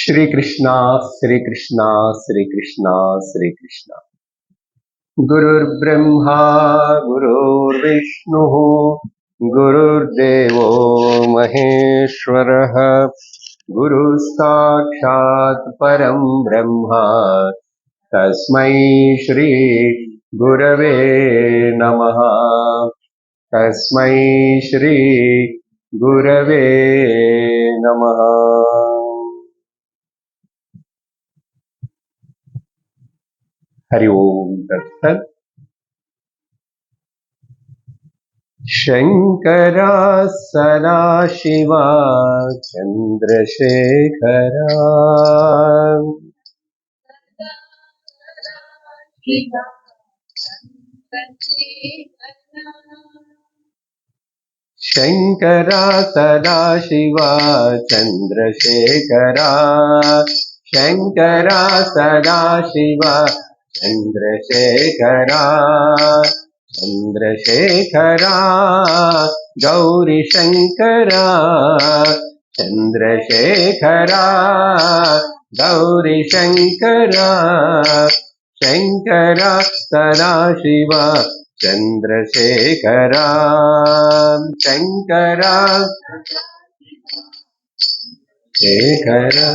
श्री कृष्णा श्री कृष्णा श्री कृष्णा श्री कृष्णा। गुरुर्ब्रह्मा गुरुर्विष्णुः गुरुर्देवो महेश्वरः गुरुसाक्षात् परं ब्रह्म तस्मै श्री गुरवे नमः। तस्मै श्री गुरवे नमः। हरि ओम तत्सत्। शंकरा सदाशिवा चंद्रशेखरा शंकरा सदाशिवा चंद्रशेखरा शंकरा सदाशिवा चंद्रशेखरा चंद्रशेखरा गौरी शंकरा चंद्रशेखरा गौरी शंकरा शंकरा सदाशिवा चंद्रशेखरा शंकरा शेखरा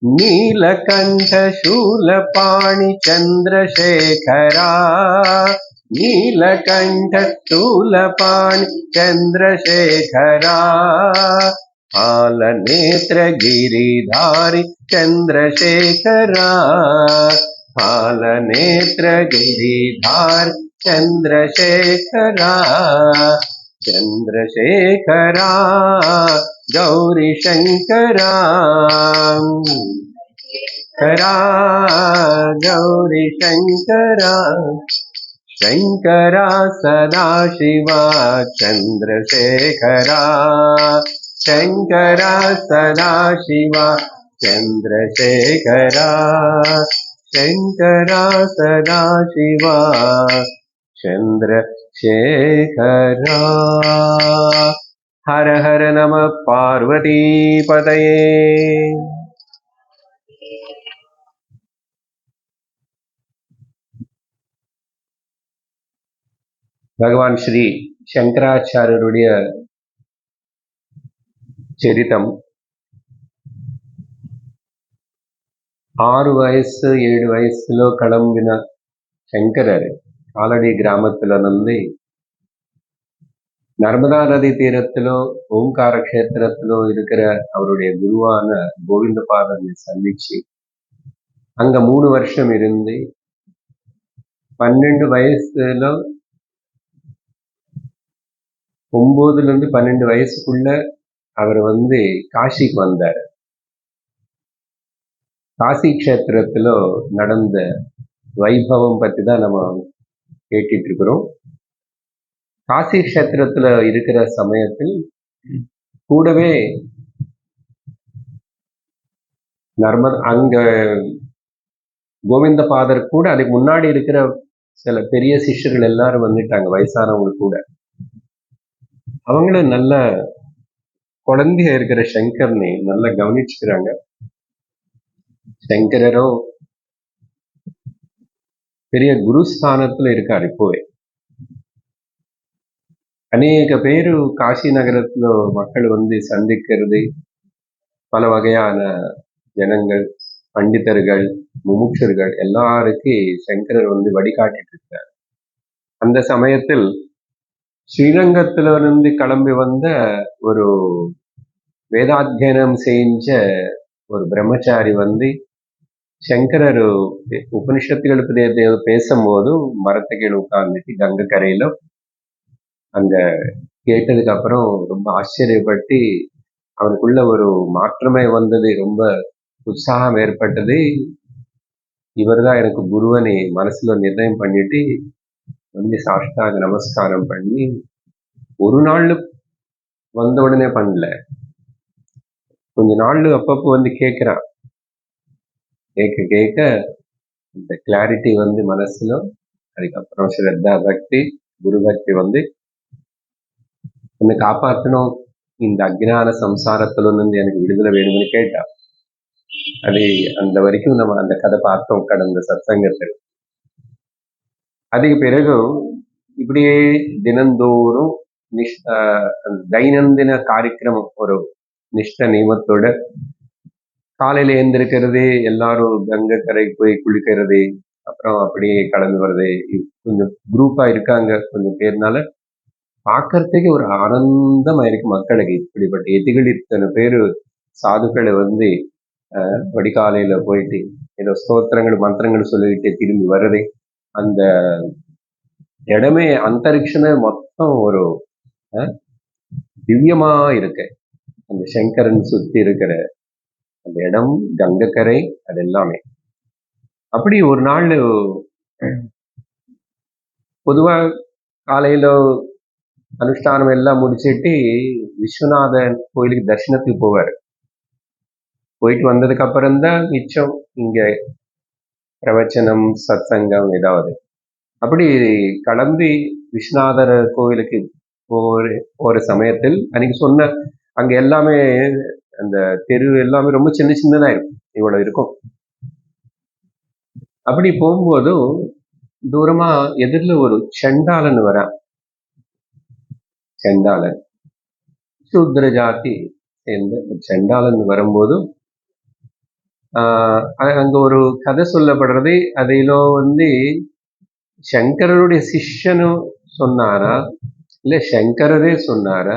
नीलकंठ शूलपाणि चंद्रशेखरा नीलकंठ शूलपाणि चंद्रशेखरा हालनेत्र गिरिधारी चंद्रशेखरा हालनेत्र गिरिधार चंद्रशेखरा चंद्रशेखरा गौरी शंकरा शंकरा गौरी शंकरा शंकरा सदाशिवा चंद्रशेखरा शंकरा सदाशिवा चंद्रशेखरा शंकरा सदाशिवा चंद्रशेखरा। हर हर नमः पार्वती पतये। பகவான் ஸ்ரீ சங்கராச்சாரியருடைய சரிதம் 6 వయసు 7 వయసులో కళంబిన శంకరర్ కాలడి గ్రామத்துல నుండి நர்மதா நதி தீரத்திலோ ஓம்கார க்ஷேத்திரத்திலோ இருக்கிற அவருடைய குருவான கோவிந்தபாதனை சந்திச்சு அங்க 3 வருஷம் இருந்து 12 வயசுல 9ல இருந்து 12 வயசுக்குள்ள அவர் காசிக்கு வந்தார். காசி க்ஷேத்திரத்துல நடந்த வைபவம் பத்தி தான் நம்ம கேட்டுட்டு இருக்கிறோம். காசி க்ஷேத்திரத்துல இருக்கிற சமயத்தில் கூடவே அங்க கோவிந்தபாதர் கூட அதுக்கு முன்னாடி இருக்கிற சில பெரிய சிஷ்யர்கள் எல்லாரும் வந்துட்டாங்க, வயசானவங்க கூட. அவங்களும் நல்ல குழந்தையா இருக்கிற சங்கரனை நல்லா கவனிச்சுக்கிறாங்க. சங்கரரோ பெரிய குருஸ்தானத்துல இருக்காரு. இப்போவே அநேக பேரு காசி நகரத்துல மக்கள் சந்திக்கிறது, பல வகையான ஜனங்கள், பண்டிதர்கள், முமுட்சர்கள் எல்லாருக்கும் சங்கரர் வழிகாட்டிட்டு இருக்கார். அந்த சமயத்தில் ஸ்ரீரங்கத்திலிருந்து கிளம்பி வந்த ஒரு வேதாத்தியனம் செஞ்ச ஒரு பிரம்மச்சாரி சங்கரர் உபனிஷத்துகள் பேசும்போது மரத்துக்கீழே உட்கார்ந்துட்டு கங்கை கரையில அங்க கேட்டதுக்கு அப்புறம் ரொம்ப ஆச்சரியப்பட்டு அவனுக்குள்ள ஒரு மாற்றமே வந்தது, ரொம்ப உற்சாகம் ஏற்பட்டது. இவர்தான் எனக்கு குருவனை மனசுல நிர்ணயம் பண்ணிட்டு சாஷ்டாங்க நமஸ்காரம் பண்ணி ஒரு நாள் வந்த உடனே பண்ணல, கொஞ்ச நாள் அப்பப்போ கேட்கிறான். கேட்க கேட்க இந்த கிளாரிட்டி மனசுல, அதுக்கப்புறம் ஸ்ரத்தா பக்தி, குரு பக்தி என்னை காப்பாற்றணும், இந்த அஜ்ஞான சம்சாரத்துல எனக்கு விடுதலை வேணும்னு கேட்டா. அது அந்த வரைக்கும் நம்ம அந்த கதை பார்த்தோம் கடந்த சத்சங்கத்தில். அதுக்கு பிறகு இப்படியே தினந்தோறும் தைனந்தின காரியக்கிரமம் ஒரு நிஷ்ட நியமத்தோட காலையில எழுந்திருக்கிறது, எல்லாரும் கங்கை கரைக்கு போய் குளிக்கிறது, அப்புறம் அப்படியே கடந்து வர்றது. கொஞ்சம் குரூப்பா இருக்காங்க கொஞ்சம் பேர்னால பார்க்கறதுக்கு ஒரு ஆனந்தமா இருக்கு மக்களுக்கு. இப்படிப்பட்ட எதிகள் இத்தனை பேரு சாதுக்களை வந்து வடிகாலையில போயிட்டு ஏதோ ஸ்தோத்திரங்கள் மந்திரங்கள் சொல்லிட்டு திரும்பி வர்றது, அந்த இடமே அந்தரிக்ஷமே மொத்தம் ஒரு திவ்யமா இருக்கு. அந்த சங்கரன் சுத்தி இருக்கிற அந்த இடம், கங்கக்கரை, அது எல்லாமே. அப்படி ஒரு நாள் பொதுவா காலையில அனுஷ்டானம் எல்லாம் முடிச்சிட்டு விஸ்வநாதன் கோயிலுக்கு தரிசனத்துக்கு போவார். போயிட்டு வந்ததுக்கு அப்புறம் தான் மிச்சம் இங்க பிரவச்சனம் சத்சங்கம் ஏதாவது. அப்படி கிளம்பி விஸ்வநாதர் கோவிலுக்கு போற சமயத்தில் அன்னைக்கு சொன்ன அங்க எல்லாமே அந்த தெரு எல்லாமே ரொம்ப சின்ன சின்னதா இருக்கும், இவ்வளவு இருக்கும். அப்படி போகும்போதும் தூரமா எதிரில் ஒரு செண்டாளன் வரான். செண்டாளன் சூத்ர ஜாதி சேர்ந்த செண்டாளன் வரும்போது அங்க ஒரு கதை சொல்லப்படுறது. அதிலோ வந்து சங்கரருடைய சிஷ்யனும் சொன்னாரா, இல்ல சங்கரரே சொன்னாரா,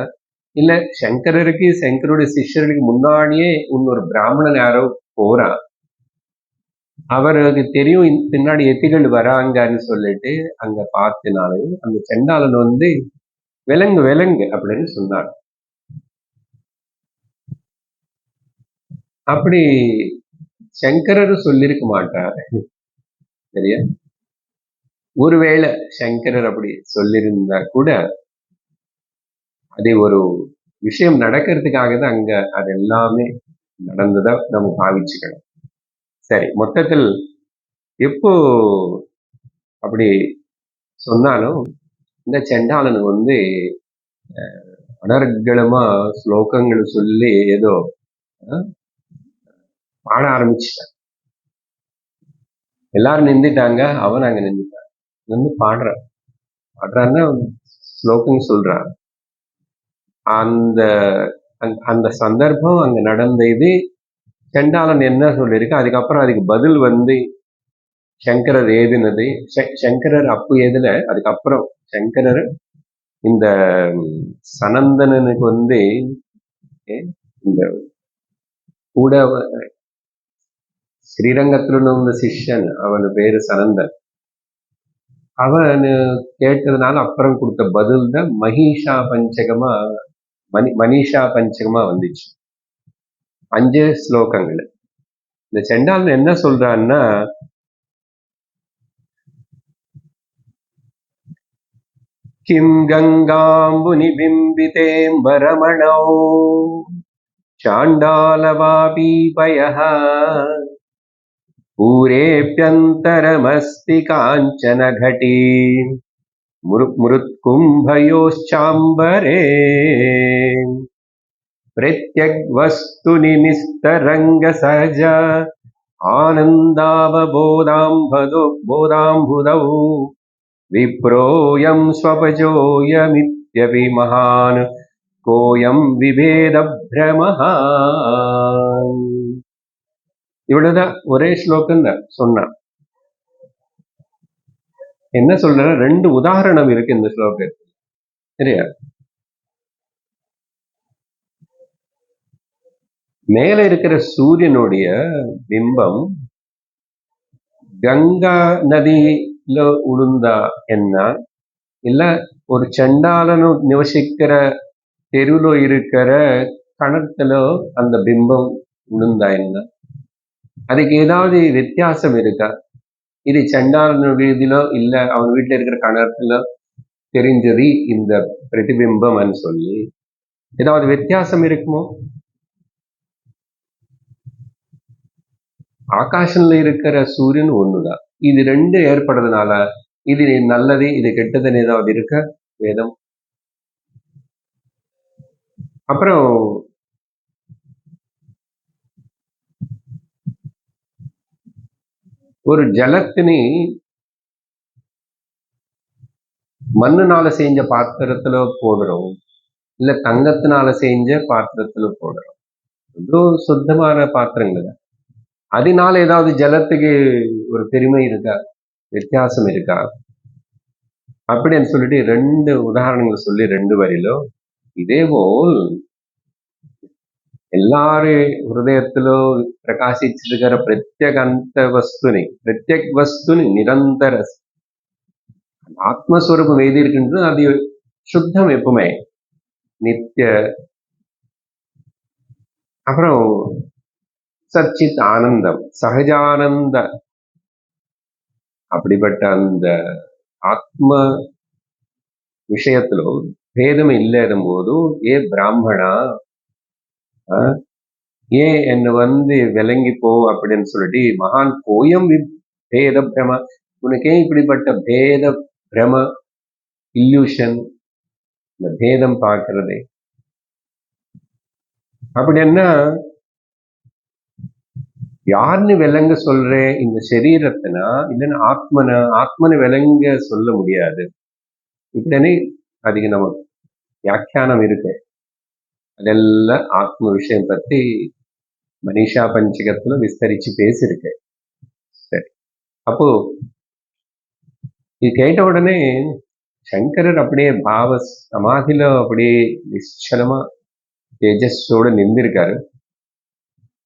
இல்ல சங்கரருக்கு சங்கருடைய சிஷ்யர்களுக்கு முன்னாடியே இன்னொரு பிராமணன் யாரோ போறா, அவருக்கு தெரியும் பின்னாடி எத்திகள் வராங்கன்னு சொல்லிட்டு அங்க பார்த்தினாலே அந்த செண்டாளன் வந்து விலங்கு விலங்கு அப்படின்னு சொன்னார். அப்படி சங்கரர் சொல்லிருக்க மாட்டாரு, சரியா? ஒருவேளை சங்கரர் அப்படி சொல்லியிருந்தா கூட அது ஒரு விஷயம் நடக்கிறதுக்காக தான் அங்க அது எல்லாமே நடந்ததா நம்ம பாவிச்சுக்கணும். சரி, மொத்தத்தில் எப்போ அப்படி சொன்னாலும் இந்த செண்டாளன் வந்து அனர்கலமா ஸ்லோகங்கள் சொல்லி ஏதோ பாட ஆரம்பிச்சுட்டான். எல்லாரும் நின்றுட்டாங்க, அவன் அங்க நின்றுட்டான். நின்று பாடுறான்னா ஸ்லோகம் சொல்றான். அந்த அந்த சந்தர்ப்பம் அங்க நடந்த இது செண்டாளன் என்ன சொல்லியிருக்கு, அதுக்கப்புறம் அதுக்கு பதில் வந்து சங்கரர் ஏதுனது. சங்கரர் அப்பு ஏதுல அதுக்கப்புறம் சங்கரர் இந்த சனந்தனனுக்கு வந்து இந்த கூட ஸ்ரீரங்கத்துல இருந்த சிஷ்யன், அவன் பேரு சனந்தன். அவன் கேட்டதுனால அப்புறம் கொடுத்த பதில் தான் மகிஷா பஞ்சகமா மனிஷா பஞ்சகமா வந்துச்சு. 5 ஸ்லோகங்கள். இந்த செண்டாளன் என்ன சொல்றான்னா, கிம் கங்காம்புனி பிம்பிதேம்பரமணோ சாண்டாலவாபீபயः பூரேப்யந்தரமஸ்தி காஞ்சன घटी मृत्कुम्भयोश्चाम्बरे प्रत्यग्वस्तु निस्तरंग सहज आनन्दावबोधाम्बुदौ विप्रोऽयं स्वपजोऽयमित्यपि महान् கோயம் விவேத பிரமஹா. இவ்வளவுதான், ஒரே ஸ்லோகம் தான் சொன்னான். என்ன சொல்ற, 2 உதாரணம் இருக்கு இந்த ஸ்லோகத்தில், சரியா? மேல இருக்கிற சூரியனுடைய பிம்பம் கங்கா நதியில உளுந்தா என்ன, இல்ல ஒரு சண்டாளனு நிவசிக்கிற தெருவுல இருக்கிற கணத்துல அந்த பிம்பம் உளுந்தா என்ன, அதுக்கு ஏதாவது வித்தியாசம் இருக்கா? இது சண்டாளன் வீதியிலோ இல்ல அவன் வீட்டுல இருக்கிற கணத்துல தெரிஞ்சது இந்த பிரதிபிம்பம் சொல்லி ஏதாவது வித்தியாசம் இருக்குமோ? ஆகாசம்ல இருக்கிற சூரியன் ஒண்ணுதான். இது 2 ஏற்படுறதுனால இது நல்லது இது கெட்டதுன்னு ஏதாவது இருக்க வேதம்? அப்புறம் ஒரு ஜலத்தினி மண்ணுனால செஞ்ச பாத்திரத்துல போடுறோம், இல்ல தங்கத்தினால செஞ்ச பாத்திரத்துல போடுறோம். இவ்வளோ சுத்தமான பாத்திரங்கள் தான். அதனால ஏதாவது ஜலத்துக்கு ஒரு பெருமை இருக்கா, வித்தியாசம் இருக்கா? அப்படின்னு சொல்லிட்டு 2 உதாரணங்கள் சொல்லி 2 வரியிலும் இதேபோல் ಎಲ್ಲಾರ ಹೃದಯದಲ್ಲೂ ಪ್ರಕಾಶಿಸಿದ ಪ್ರತ್ಯೇಕ ವಸ್ತುನಿ நிரந்தர ஆத்மஸ்வரூபம் எது இருக்கின்றது அது சுத்தம் எப்பவுமே நித்திய. அப்புறம் சச்சித் ஆனந்தம், சகஜானந்த. அப்படிப்பட்ட அந்த ஆத்ம விஷயத்திலும் பேதம் இல்லாத போது ஏ பிராமணா ஏன் என்னை விளங்கிப்போ அப்படின்னு சொல்லிட்டு மகான் கோயம் பேத பிரம, உனக்கே இப்படிப்பட்ட பேத பிரம இல்யூஷன், இந்த பேதம் பார்க்கறது. அப்படின்னா யாருன்னு விளங்க சொல்றேன்? இந்த சரீரத்தினா இல்லைன்னா ஆத்மனை விளங்க சொல்ல முடியாது. இப்படின்னு அதுக்கு நம்ம வியாக்கியானம் இருக்கு. அதெல்லாம் ஆத்ம விஷயம் பத்தி மனிஷா பஞ்சகத்துல விஸ்தரிச்சு பேசியிருக்கு. சரி, அப்போ இது கேட்ட உடனே சங்கரர் அப்படியே பாவ சமாதியில அப்படியே நிச்சலமா தேஜஸோட நின்றுருக்காரு.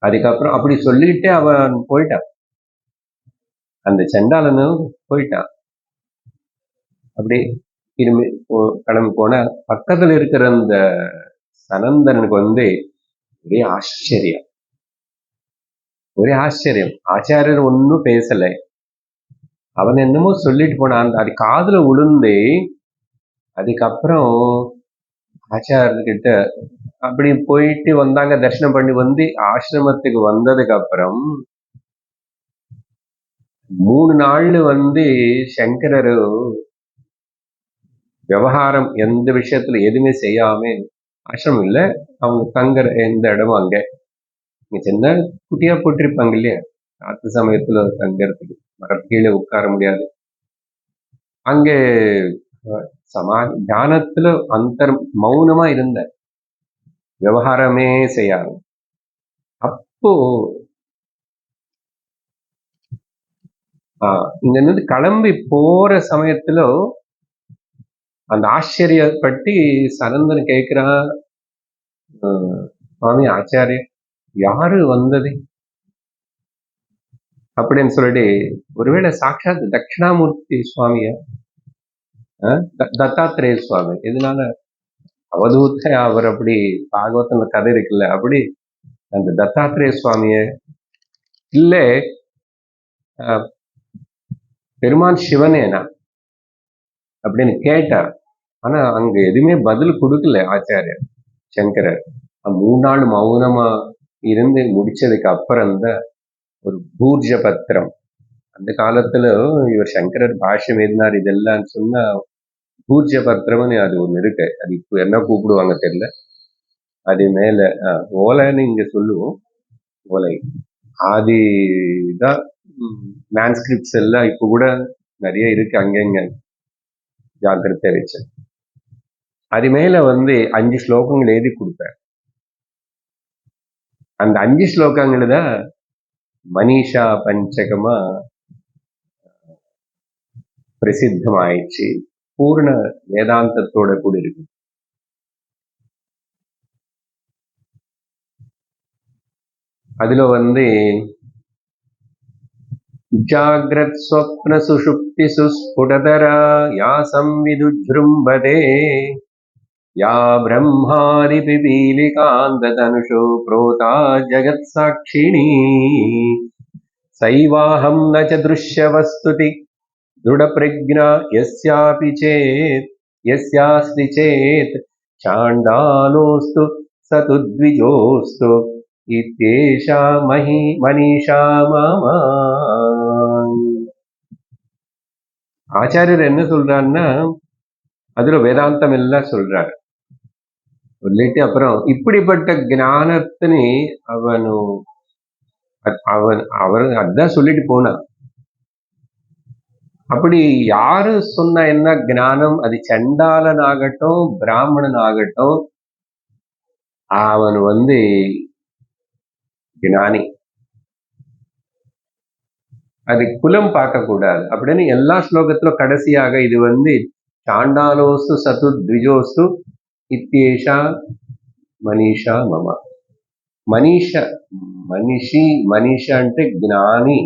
அதுக்கப்புறம் அப்படி சொல்லிட்டு அவன் போயிட்டான், அந்த சண்டாளனும் போயிட்டான். அப்படி திரும்பி கிளம்பி போன பக்கத்துல இருக்கிற அந்த சனந்தனுக்கு ஒரே ஆச்சரியம், ஒரே ஆச்சரியம். ஆச்சாரியர் ஒன்னும் பேசல, அவன் என்னமோ சொல்லிட்டு போனான். அது காதுல விழுந்து அதுக்கப்புறம் ஆச்சாரியர்கிட்ட அப்படி போயிட்டு வந்தாங்க, தரிசனம் பண்ணி ஆசிரமத்துக்கு வந்ததுக்கு அப்புறம் 3 நாள்ல சங்கரரு விவகாரம் எந்த விஷயத்துல எதுவுமே செய்யாம, ஆசிரமம் இல்ல அவங்க தங்குற எந்த இடமும் அங்க சின்ன குட்டியா போட்டிருப்பாங்க இல்லையா, ராத்திரி சமயத்துல தங்கறதுக்கு மரத்து கீழே உட்கார முடியாது. அங்கே தியானத்துல மௌனமா இருந்த, விவகாரமே செய்யாது. அப்போ இங்க கிளம்பி போற சமயத்துல அந்த ஆச்சரியப்பட்டு சனந்தன் கேட்கிறான், சுவாமி ஆச்சாரியர் யாரு வந்தது அப்படின்னு சொல்லிட்டு, ஒருவேளை சாட்சாத் தட்சிணாமூர்த்தி சுவாமிய, தத்தாத்திரேய சுவாமி, இதனால அவதூத்த அவர் அப்படி பாகவத்துல கதை இருக்குல்ல, அப்படி அந்த தத்தாத்திரேய சுவாமிய இல்ல பெருமான் சிவனேனா அப்படின்னு கேட்டார். ஆனா அங்க எதுவுமே பதில் கொடுக்கல ஆச்சாரியர் சங்கரர். 3 நாள் மௌனமா இருந்து முடிச்சதுக்கு அப்புறம் தான் ஒரு பூர்ஜ பத்திரம், அந்த காலத்துல இவர் சங்கரர் பாஷ்யம் எழுதினார் இதெல்லாம் சொன்னா பூர்ஜ பத்திரம்னு அது ஒண்ணு இருக்கு. அது இப்போ என்ன கூப்பிடுவாங்க தெரியல. அது மேல ஓலைன்னு இங்க சொல்லுவோம், ஓலை ஆதிதான். மேன்ஸ்கிரிப்ட்ஸ் எல்லாம் இப்ப கூட நிறைய இருக்கு அங்கங்க ஜாக்கிரதை வச்சு. அது மேல 5 ஸ்லோகங்கள் எழுதி கொடுத்தார். அந்த 5 ஸ்லோகங்கள் தான் மனிஷா பஞ்சகமா பிரசித்தமாயிடுச்சு, பூர்ண வேதாந்தத்தோட கூட இருக்கு. அதுல ஜாகிரத் ஸ்வப்ன சுஷுப்தி சுஸ்புடதரா யா சம்விதுஜ்ரும்பதே யா பிரம்மாதி பிபீலிகாந்த தனுஷோ புரோதா ஜகத் சாட்சிணி சைவாஹம் ந ச திருஷ்ய வஸ்துதி திருட பிரஜ்ஞா யஸ்யாபி சேத் யஸ்யாஸ்தி சேத் சாண்டாலோஸ்து சது த்விஜோஸ்து இத்யேஷா மனிஷா மாமா. ஆச்சாரியர் என்ன சொல்றாருன்னா, அதுல வேதாந்தம் எல்லாம் சொல்றாரு. சொல்லிட்டு அப்புறம் இப்படிப்பட்ட ஞானத்தினை அவன் அதான் சொல்லிட்டு போனான். அப்படி யாரு சொன்ன என்ன ஞானம், அது சண்டாளன் ஆகட்டும் பிராமணன் ஆகட்டும், அவன் ஞானி. அது குலம் பார்க்க கூடாது அப்படின்னு எல்லா ஸ்லோகத்திலும் கடைசியாக இது சாண்டாலோசு சது த்விஜோசு இத்தியேஷா மனிஷா மம. மனிஷ மனிஷான்ட்டு ஞானி,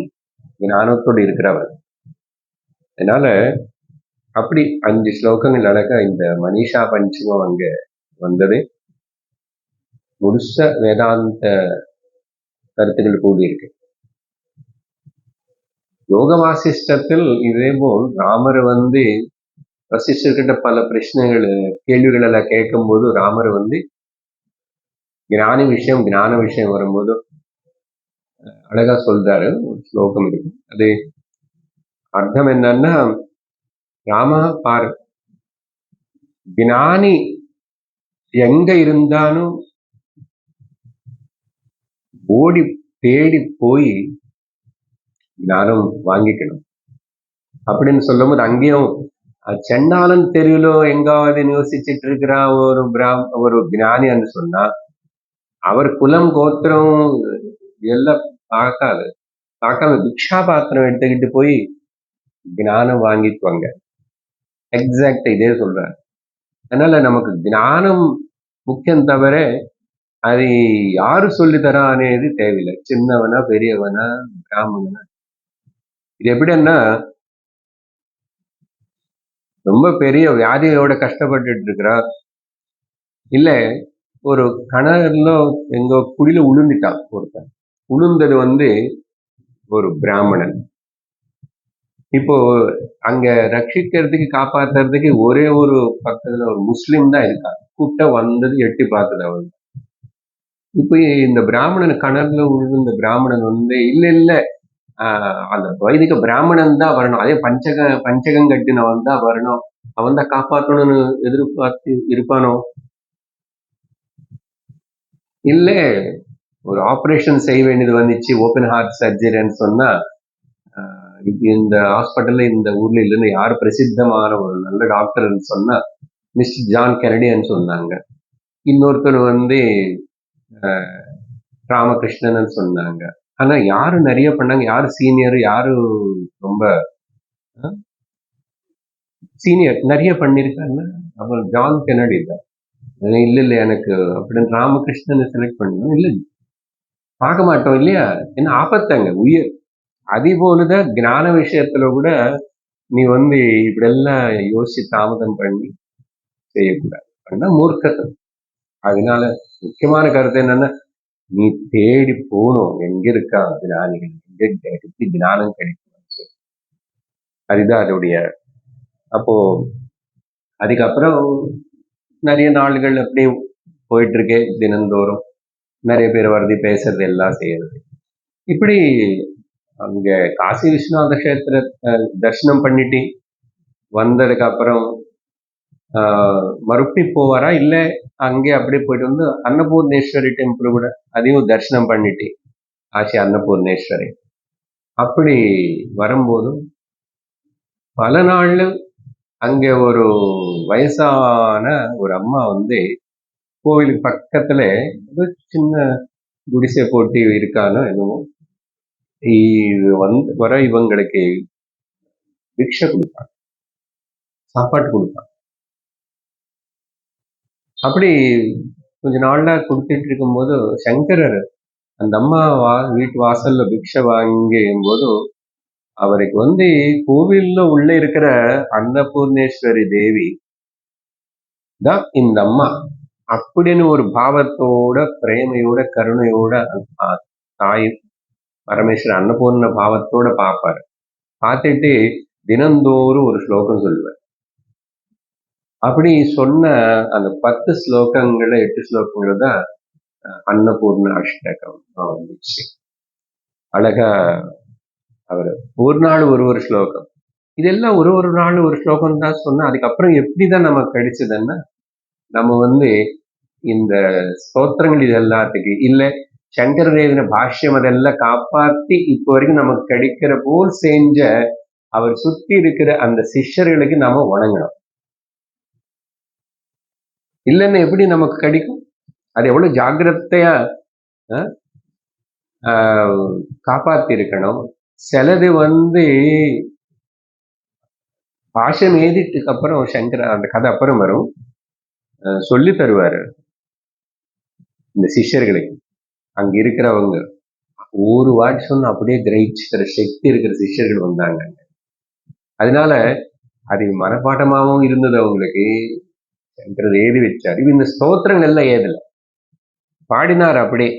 ஞானத்தோடு இருக்கிறவன். அதனால அப்படி 5 ஸ்லோகங்கள் அழகா இந்த மனிஷா பஞ்சமம் அங்க வந்தது. முழுச வேதாந்த கருத்துக்கள் கூடியிருக்கு. யோக வாசிஷ்டத்தில் இதேபோல் ராமர் வசிஷ்டர்கிட்ட பல கேள்விகள் எல்லாம் கேட்கும்போது ராமர் ஞான விஷயம் வரும்போது அழகா சொல்றாரு. ஒரு ஸ்லோகம் இருக்கு. அது அர்த்தம் என்னன்னா, ராமா பாரு, ஞானி எங்க இருந்தாலும் ஓடி தேடி போய் ஞானம் வாங்கிக்கணும் அப்படின்னு சொல்லும் போது, அங்கேயும் சென்னாலன் தெருவிலோ எங்காவது நிவசிச்சுட்டு இருக்கிற ஒரு ஞானின்னு சொன்னா, அவர் குலம் கோத்திரம் எல்லாம் பார்க்காம பிக்ஷா பாத்திரம் எடுத்துக்கிட்டு போய் ஞானம் வாங்கிக்குவாங்க. எக்ஸாக்ட் இதே சொல்றாரு. அதனால நமக்கு ஞானம் முக்கியம் தவிர அது யாரு சொல்லி தரா అనేది தேவையில்லை. சின்னவனா பெரியவனா பிராமணனா. இது எப்படின்னா, ரொம்ப பெரிய வியாதியோட கஷ்டப்பட்டுட்டு இருக்கிறா, இல்ல ஒரு கணவர்ல எங்க குடியில உளுந்துட்டான் ஒருத்தன். உளுந்தது ஒரு பிராமணன். இப்போ அங்க ரட்சிக்கிறதுக்கு காப்பாத்துறதுக்கு ஒரே ஒரு பக்கத்துல ஒரு முஸ்லிம் தான் இருக்கான். கூட்ட வந்தது எட்டி பார்த்தது அவன். இப்போ இந்த பிராமணன் கணர்ல உழுந்த பிராமணன் இல்ல அந்த வைதிக பிராமணன் தான் வரணும், அதே பஞ்சகம் கட்டினவன் தான் வரணும், அவன் தான் காப்பாற்றணும்னு எதிர்பார்த்து இருப்பானோ? இல்ல ஒரு ஆபரேஷன் செய்ய வேண்டியது வந்துச்சு, ஓபன் ஹார்ட் சர்ஜரின்னு சொன்னா, இந்த ஹாஸ்பிட்டல்ல இந்த ஊர்ல இல்லைன்னு யாரு பிரசித்தமான ஒரு நல்ல டாக்டர்ன்னு சொன்னா மிஸ்டர் ஜான் கெனடின்னு சொன்னாங்க. இன்னொருத்தர் ராமகிருஷ்ணன் சொன்னாங்க. ஆனா யாரு நிறைய பண்ணாங்க, யாரு சீனியர், யாரு ரொம்ப சீனியர் நிறைய பண்ணிருக்காங்க, அவர் ஜான் கெனடி தான். இல்ல எனக்கு அப்படின்னு ராமகிருஷ்ணனை செலக்ட் பண்ணணும் இல்ல, பார்க்க மாட்டோம் இல்லையா, என்ன ஆபத்தாங்க உயிர். அதே போலதான் ஞான விஷயத்துல கூட நீ இப்படி எல்லாம் யோசிச்சு தாமதம் பண்ணி செய்யக்கூடாது, அப்படின்னா மூர்க்கத்தை. அதனால முக்கியமான கருத்து என்னன்னா, நீ தேடி போகணும், எங்க இருக்கா ஞானிகள், எங்க ஞானம் கிடைக்கும். அதுதான் அதோடைய. அப்போ அதுக்கப்புறம் நிறைய நாள்கள் அப்படியே போயிட்டு இருக்கே, தினந்தோறும் நிறைய பேர் வருது, பேசுறது, எல்லாம் செய்யறது. இப்படி அங்க காசி விஸ்வநாத கஷேத்திர தரிசனம் பண்ணிட்டு வந்ததுக்கு அப்புறம் மறுபடி போவாரா, இல்ல அங்கே அப்படியே போயிட்டு அன்னபூர்ணேஸ்வரி டெம்பிள் கூட அதையும் தரிசனம் பண்ணிட்டு ஆசி அன்னபூர்ணேஸ்வரி. அப்படி வரும்போது பல நாள்ல அங்க ஒரு வயசான ஒரு அம்மா கோவிலுக்கு பக்கத்துல சின்ன குடிசை போட்டி இருக்கானோ என்னமோ, வர இவங்களுக்கு பிக்ஷை கொடுப்பாங்க, சாப்பாட்டு கொடுப்பாங்க. அப்படி கொஞ்ச நாள்ல கொடுத்துட்டு இருக்கும்போது சங்கரர் அந்த அம்மா வீட்டு வாசல்ல பிக்ஷை வாங்கும் போது அவருக்கு கோவில்ல உள்ள இருக்கிற அன்னபூர்ணேஸ்வரி தேவி தான் இந்த அம்மா அப்படின்னு ஒரு பாவத்தோட, பிரேமையோட, கருணையோட தாய் பரமேஸ்வரர் அன்னபூர்ண பாவத்தோட பார்ப்பாரு. பார்த்துட்டு தினந்தோறும் ஒரு ஸ்லோகம் சொல்லுவார். அப்படி சொன்ன அந்த 10 ஸ்லோகங்கள்ல 8 ஸ்லோகங்கள் தான் அன்னபூர்ண அஷ்டகம் வந்துச்சு. அழகா அவர் ஒரு நாள் ஒரு ஸ்லோகம், இதெல்லாம் ஒரு நாள் ஒரு ஸ்லோகம் தான் சொன்னா, அதுக்கப்புறம் எப்படிதான் நமக்கு கிடைச்சதுன்னா, நம்ம இந்த ஸ்தோத்திரங்கள் இது எல்லாத்துக்கு இல்ல சங்கர தேவன பாஷ்யம் அதெல்லாம் காப்பாத்தி இப்போ வரைக்கும் நமக்கு கிடைக்கிற போல் செஞ்ச அவர் சுத்தி இருக்கிற அந்த சிஷ்யர்களுக்கு நாம வணங்கணும். இல்லைன்னு எப்படி நமக்கு கிடைக்கும்? அது எவ்வளவு ஜாக்கிரதையா காப்பாத்தி இருக்கணும். சிலது பாஷம் எழுதிட்டுக்கு அப்புறம் சங்கர அந்த கதை அப்புறம் வரும், சொல்லி தருவாரு இந்த சிஷ்யர்களுக்கு. அங்க இருக்கிறவங்க ஒரு வாட்டி சொன்ன அப்படியே கிரகிச்சுக்கிற சக்தி இருக்கிற சிஷ்யர்கள் வந்தாங்க. அதனால அது மனப்பாட்டமாகவும் இருந்தது அவங்களுக்கு. சங்கரர் எழுதி வச்சார். இது இந்த ஸ்தோத்திரங்கள்ல ஏதல பாடினார். அப்படியே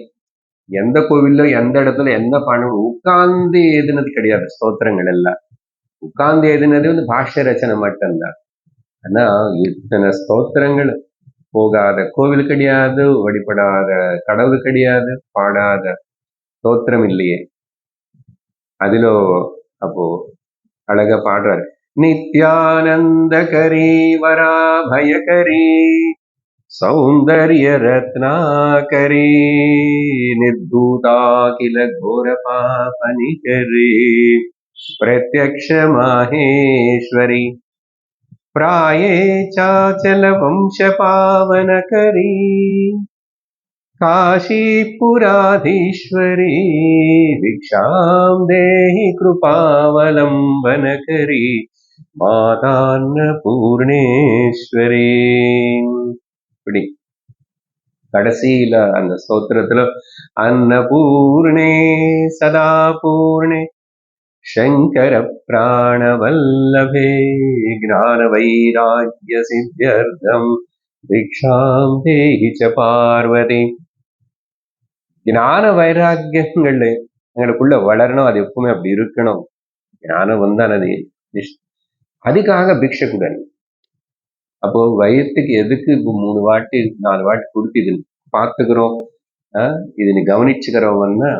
எந்த கோவில்ல எந்த இடத்துல என்ன பாடணும் உட்கார்ந்து எழுதினது கிடையாது. ஸ்தோத்திரங்கள் எல்லாம் உட்கார்ந்து எழுதினது பாஷ்ய ரச்சனை மட்டும்தான். ஆனா இத்தனை ஸ்தோத்திரங்கள் போகாத கோவில் கிடையாது, வழிபடாத கடவுள் கிடையாது, பாடாத ஸ்தோத்திரம் இல்லையே. அதிலோ அப்போ அழகா பாடுறாரு. நித்யானந்தகரி வராபயகரி சௌந்தர்ய ரத்னாகரி நிர்தூதாகில கோர பாபனிகரி பிரத்யக்ஷ மாஹேஸ்வரி प्राये चाचल वंश पावन करी काशीपुराधीश्वरी भिक्षां देहि कृपावलंबन करी மாதான்னபூர்ணேஸ்வரி. இப்படி கடைசியில அந்த ஸ்தோத்திரத்துல அன்னபூர்ணே சதா பூர்ணே शंकर प्राणवल्लभे ज्ञान वैराग्य सिद्ध्यर्थम भिक्षां देहि च பார்வதி. ஞான வைராக்கியங்கள் எங்களுக்குள்ள வளரணும். அது எப்பவுமே அப்படி இருக்கணும். ஞானம் வந்தானது அதுக்காக பிக்ஷை கூட. அப்போ வயிற்றுக்கு எதுக்கு 3 வாட்டி 4 வாட்டி கொடுத்து இது பார்த்துக்கிறோம், இது நீ கவனிச்சுக்கிறோம்னா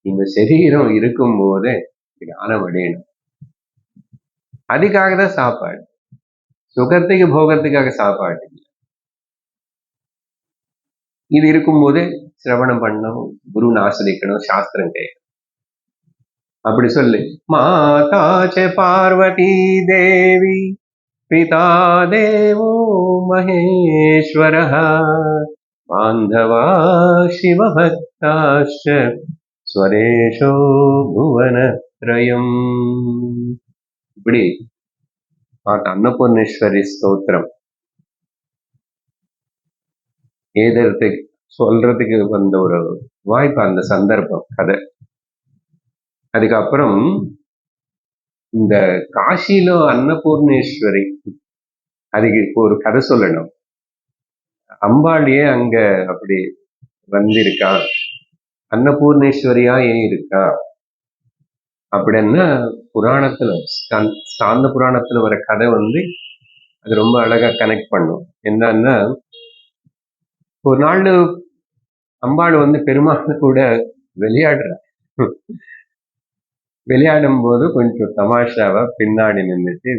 இந்த சரீரம் இருக்கும் போதே ஞானம் அடையணும். அதுக்காக தான் சாப்பாடு. சுகத்துக்கு போகத்துக்காக சாப்பாடு இல்லை. இது இருக்கும்போது சிரவணம் பண்ணணும், குருன்னு ஆசிரிக்கணும், சாஸ்திரம் கேட்கணும். அப்படி சொல்லு. மாதாச்ச பார்வதி தேவி பிதா தேவோ மகேஸ்வர பாந்தவா சிவபக்தாச்ச ஸ்வரேஷோ புவனத்ரயம். இப்படி அன்னபூர்ணேஸ்வரி ஸ்தோத்திரம் ஏதற்கு சொல்றதுக்கு வந்த ஒரு வாய்ப்பு, அந்த சந்தர்ப்பம் கதை. அதுக்கப்புறம் இந்த காசியில அன்னபூர்ணேஸ்வரி, அதுக்கு ஒரு கதை சொல்லணும். அம்பாளியே அங்க அப்படி வந்திருக்கா, அன்னபூர்ணேஸ்வரியா ஏன் இருக்கா அப்படின்னா புராணத்துல ஸ்காந்த புராணத்துல வர கதை அது ரொம்ப அழகா கனெக்ட் பண்ணும். என்னன்னா, ஒரு நாள் அம்பாள் பெருமாள் கூட விளையாடும் போது கொஞ்சம் தமாஷாவா பின்னாடி நின்றுட்டு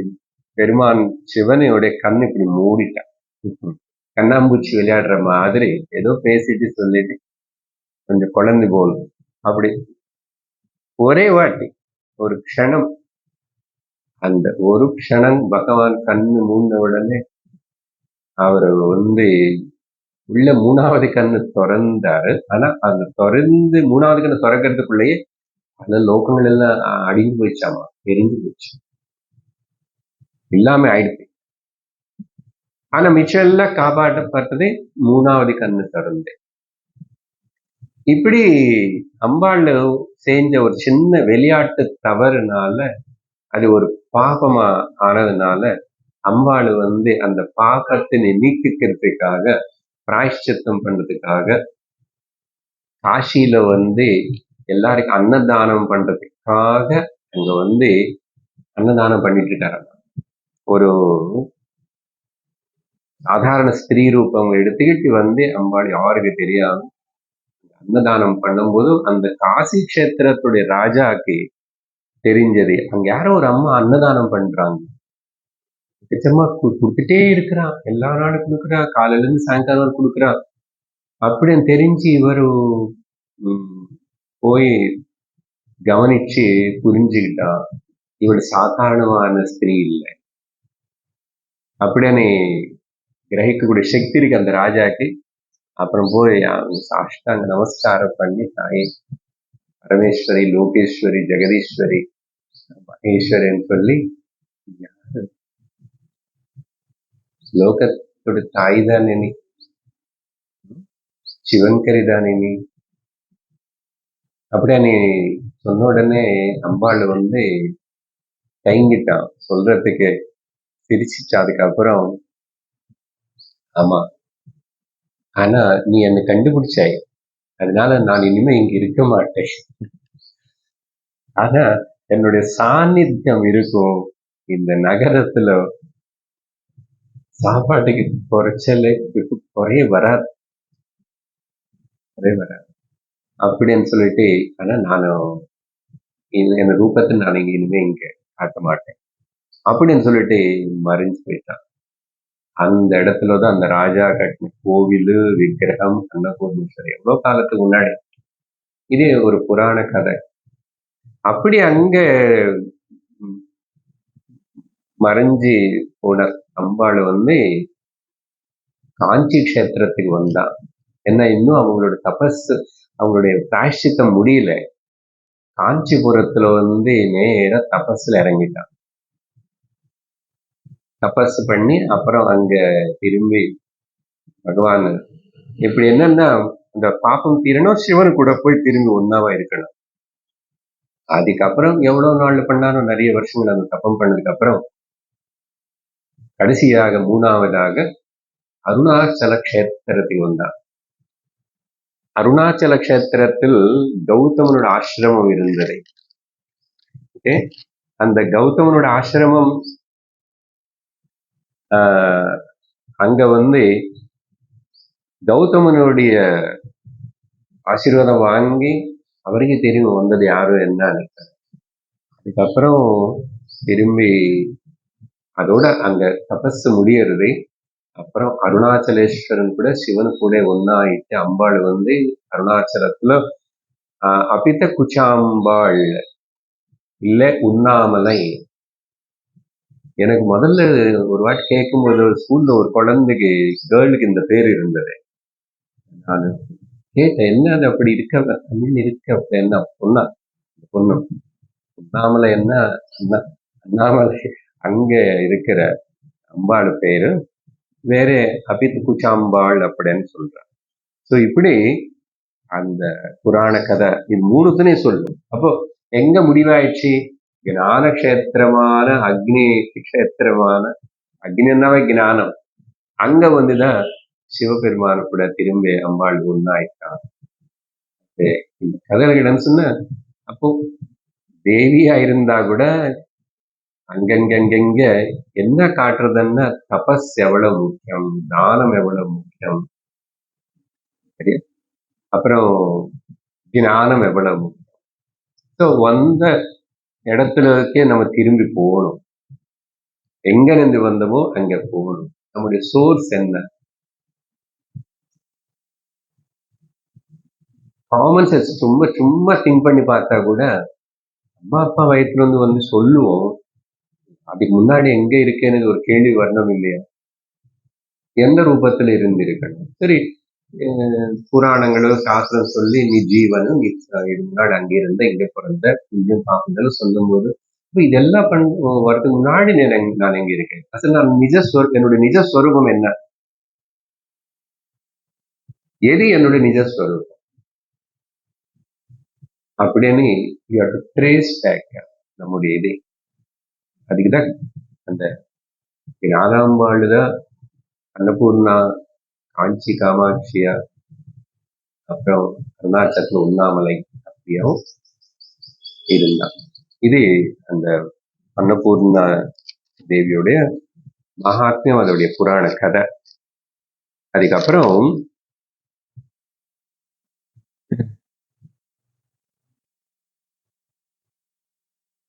பெருமான் சிவனையோடைய கண் இப்படி மூடிட்டான். கண்ணாம்பூச்சி விளையாடுற மாதிரி ஏதோ பேசிட்டு சொல்லிட்டு கொஞ்சம் குழந்தை போகணும். அப்படி ஒரே வாட்டி ஒரு க்ஷணம், அந்த ஒரு க்ஷணம் பகவான் கண்ணு மூண்ட உடனே அவர் உள்ள 3வது கண்ணு திறந்தாரு. ஆனா அந்த திறந்து 3வது கண்ணு திறக்கிறதுக்குள்ளேயே அந்த லோகங்கள் எல்லாம் அடிஞ்சு போயிடுச்சாமா, எரிஞ்சு போயிடுச்சு, இல்லாம ஆயிடுச்சு. ஆனா மிச்சம் எல்லாம் காப்பாற்றப்பட்டது 3வது கண்ணு திறந்து. இப்படி அம்பாள் செஞ்ச ஒரு சின்ன விளையாட்டு தவறுனால அது ஒரு பாபமா ஆனதுனால அம்பாள் அந்த பாபத்தை நீக்கிக்கிறதுக்காக, பிராயஷ்சித்தம் பண்றதுக்காக காசியில எல்லாருக்கும் அன்னதானம் பண்றதுக்காக அங்க அன்னதானம் பண்ணிட்டு இருக்காரு. ஒரு சாதாரண ஸ்திரீ ரூபம் எடுத்துக்கிட்டு அம்பாள் யாருக்கு தெரியாது அன்னதானம் பண்ணும்போது அந்த காசி கஷேத்திரத்துடைய ராஜாக்கு தெரிஞ்சது, அங்க யாரோ ஒரு அம்மா அன்னதானம் பண்றாங்க, நிச்சயமா கொடுத்துட்டே இருக்கிறான், எல்லா நாளும் கொடுக்குறான், காலையில இருந்து சாயங்காலம் கொடுக்குறான் அப்படின்னு தெரிஞ்சு இவரு போய் கவனிச்சு புரிஞ்சுக்கிட்டா இவள் சாதாரணமான ஸ்திரீ இல்லை அப்படின்னு கிரகிக்கக்கூடிய சக்தி இருக்கு அந்த ராஜாக்கு. அப்புறம் போய் அவங்க சாஷ்டாங்க நமஸ்காரம் பண்ணி, தாயே பரமேஸ்வரி, லோகேஸ்வரி, ஜெகதீஸ்வரி, மகேஸ்வரின்னு சொல்லி, லோகத்தோட தாய் தானே நீ, சிவன்கரி தானே நீ அப்படியே நீ சொன்ன உடனே அம்பாள் தயங்கிட்டான் சொல்றதுக்கு, சிரிச்சிட்டா. அதுக்கப்புறம் ஆமா, ஆனா நீ என்னை கண்டுபிடிச்சாய், அதனால நான் இனிமே இங்க இருக்க மாட்டேன். ஆனா என்னுடைய சாநித்தியம் இருக்கும் இந்த நகரத்துல, சாப்பாட்டுக்கு குறைச்சலே குறைய வராது அப்படின்னு சொல்லிட்டு, ஆனா நானும் என் ரூபத்தை நான் இனிமே இங்க காட்ட மாட்டேன் அப்படின்னு சொல்லிட்டு மறைஞ்சு போயிட்டான். அந்த இடத்துலதான் அந்த ராஜா கட்டின கோவில், விக்கிரகம், அன்னபூர்ணேஸ்வரி எவ்வளவு காலத்துக்கு முன்னாடி. இதே ஒரு புராண கதை. அப்படி அங்க மறைஞ்சு போன அம்பாள் காஞ்சி கஷேத்திரத்துக்கு வந்தான். என்ன, இன்னும் அவங்களோட தபஸ், அவங்களுடைய பிராயஷ்சித்தம் முடியல. காஞ்சிபுரத்துல நேர தபஸ்ல இறங்கிட்டான். தபஸ் பண்ணி அப்புறம் அங்க திரும்பி பகவான் இப்படி என்னன்னா, அந்த பாப்பம் தீரணும், சிவன் கூட போய் திரும்பி ஒன்னாவா இருக்கணும். அதுக்கப்புறம் எவ்வளவு நாள் பண்ணாலும், நிறைய வருஷங்கள் அந்த தப்பம் பண்ணதுக்கு அப்புறம் கடைசியாக 3ஆவதாக அருணாச்சல கஷேத்திரத்துக்கு வந்தான். அருணாச்சல கஷேத்திரத்தில் கௌதமனோட ஆசிரமம் இருந்தது. அந்த கௌதமனோட ஆசிரமம் அங்க கௌதமனுடைய ஆசீர்வாதம் வாங்கி அவருக்கு தெரியும் வந்தது யாரு என்னன்னு. அதுக்கப்புறம் திரும்பி அதோட அங்க தபஸ் முடியறது. அப்புறம் அருணாச்சலேஸ்வரன் கூட சிவன் கூட ஒன்னாயிட்டு அம்பாள் அருணாச்சலத்துல அபித குச்சாம்பாள் இல்ல உண்ணாமலை. எனக்கு முதல்ல ஒரு வாட்டி கேட்கும்போது ஸ்கூல்ல ஒரு குழந்தைக்கு, கேர்ளுக்கு இந்த பேர் இருந்தது. நான் கேட்டேன், என்ன அது அப்படி இருக்க தமிழ் இருக்கு அப்படி என்ன பொண்ணா பொண்ணு உண்ணாமலை என்ன, அண்ணாமலை அங்க இருக்கிற அம்பாள் பேரு வேற, அபித் குச்சாம்பாள் அப்படின்னு சொல்றாங்க. ஸோ இப்படி அந்த புராண கதை இது மூணுத்துனே சொல்லும். அப்போ எங்க முடிவாயிடுச்சு, ஞான கஷேத்திரமான அக்னி கஷேத்திரமான அக்னின்னாவே ஞானம், அங்க தான் சிவபெருமான கூட திரும்பி அம்பாள் ஒன்னாயிட்டான். இந்த கதைகள் சொன்ன அப்போ தேவியா இருந்தா கூட அங்கங்க என்ன காட்டுறதுன்னா, தபஸ் எவ்வளவு முக்கியம், தானம் எவ்வளவு முக்கியம், சரியா, அப்புறம் ஞானம் எவ்வளவு முக்கியம். ஸோ வந்த இடத்துலக்கே நம்ம திரும்பி போகணும். எங்க இருந்து வந்தமோ அங்க போகணும். நம்முடைய சோர்ஸ் என்ன? காமன் சென்ஸ் சும்மா திங்க் பண்ணி பார்த்தா கூட, அம்மா அப்பா வயிற்றுல சொல்லுவோம், அதுக்கு முன்னாடி எங்க இருக்கேன்னு ஒரு கேள்வி வரணும் இல்லையா? எந்த ரூபத்துல இருந்திருக்கணும். சரி, புராணங்களோ சாஸ்திரம் சொல்லி நீ ஜீவனும் முன்னாடி அங்க இருந்த, இங்க பிறந்த, புண்ணியம் பாப்பங்களும் சொல்லும் போது இதெல்லாம் வரதுக்கு முன்னாடி நான் எங்க இருக்கேன், அசல் நான் என்னுடைய நிஜஸ்வரூபம் என்ன, எது என்னுடைய நிஜஸ்வரூபம் அப்படின்னு ட்ரேஸ் பேக் நம்முடைய இது. அதுக்குதான் அந்த ஞானாம்பாளுதான் அன்னபூர்ணா, காஞ்சி காமாட்சியா, அப்புறம் அருணாச்சல உண்ணாமலை அப்படியாவும் இருந்தான். இது அந்த அன்னபூர்ணா தேவியோடைய மகாத்மியம், அதோடைய புராண கதை. அதுக்கப்புறம்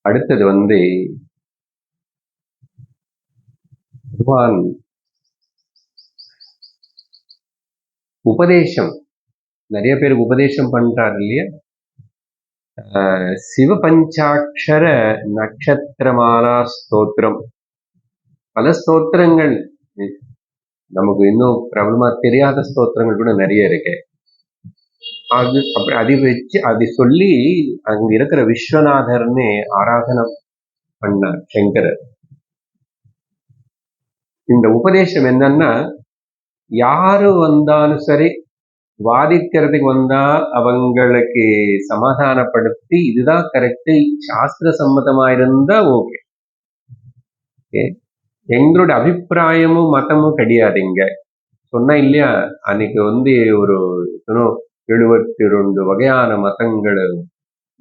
அடுத்தது பகவான் உபதேசம், நிறைய பேருக்கு உபதேசம் பண்றாரு இல்லையா? சிவபஞ்சாட்சர நட்சத்திரமாலா ஸ்தோத்திரம். பல ஸ்தோத்திரங்கள் நமக்கு இன்னும் பிரபலமா தெரியாத ஸ்தோத்திரங்கள் கூட நிறைய இருக்கு. அது அப்புறம் அதை வச்சு அதை சொல்லி அங்க இருக்கிற விஸ்வநாதர்னு ஆராதனை பண்ணார் சங்கரர். இந்த உபதேசம் என்னன்னா, யாரு வந்தாலும் சரி, வாதிக்கிறதுக்கு வந்தா அவங்களுக்கு சமாதானப்படுத்தி இதுதான் கரெக்ட், சாஸ்திர சம்மதமா இருந்தா ஓகே. எங்களோட அபிப்பிராயமும் மதமும் கிடையாது இங்க. சொன்னா இல்லையா, அன்னைக்கு ஒரு 72 வகையான மதங்கள்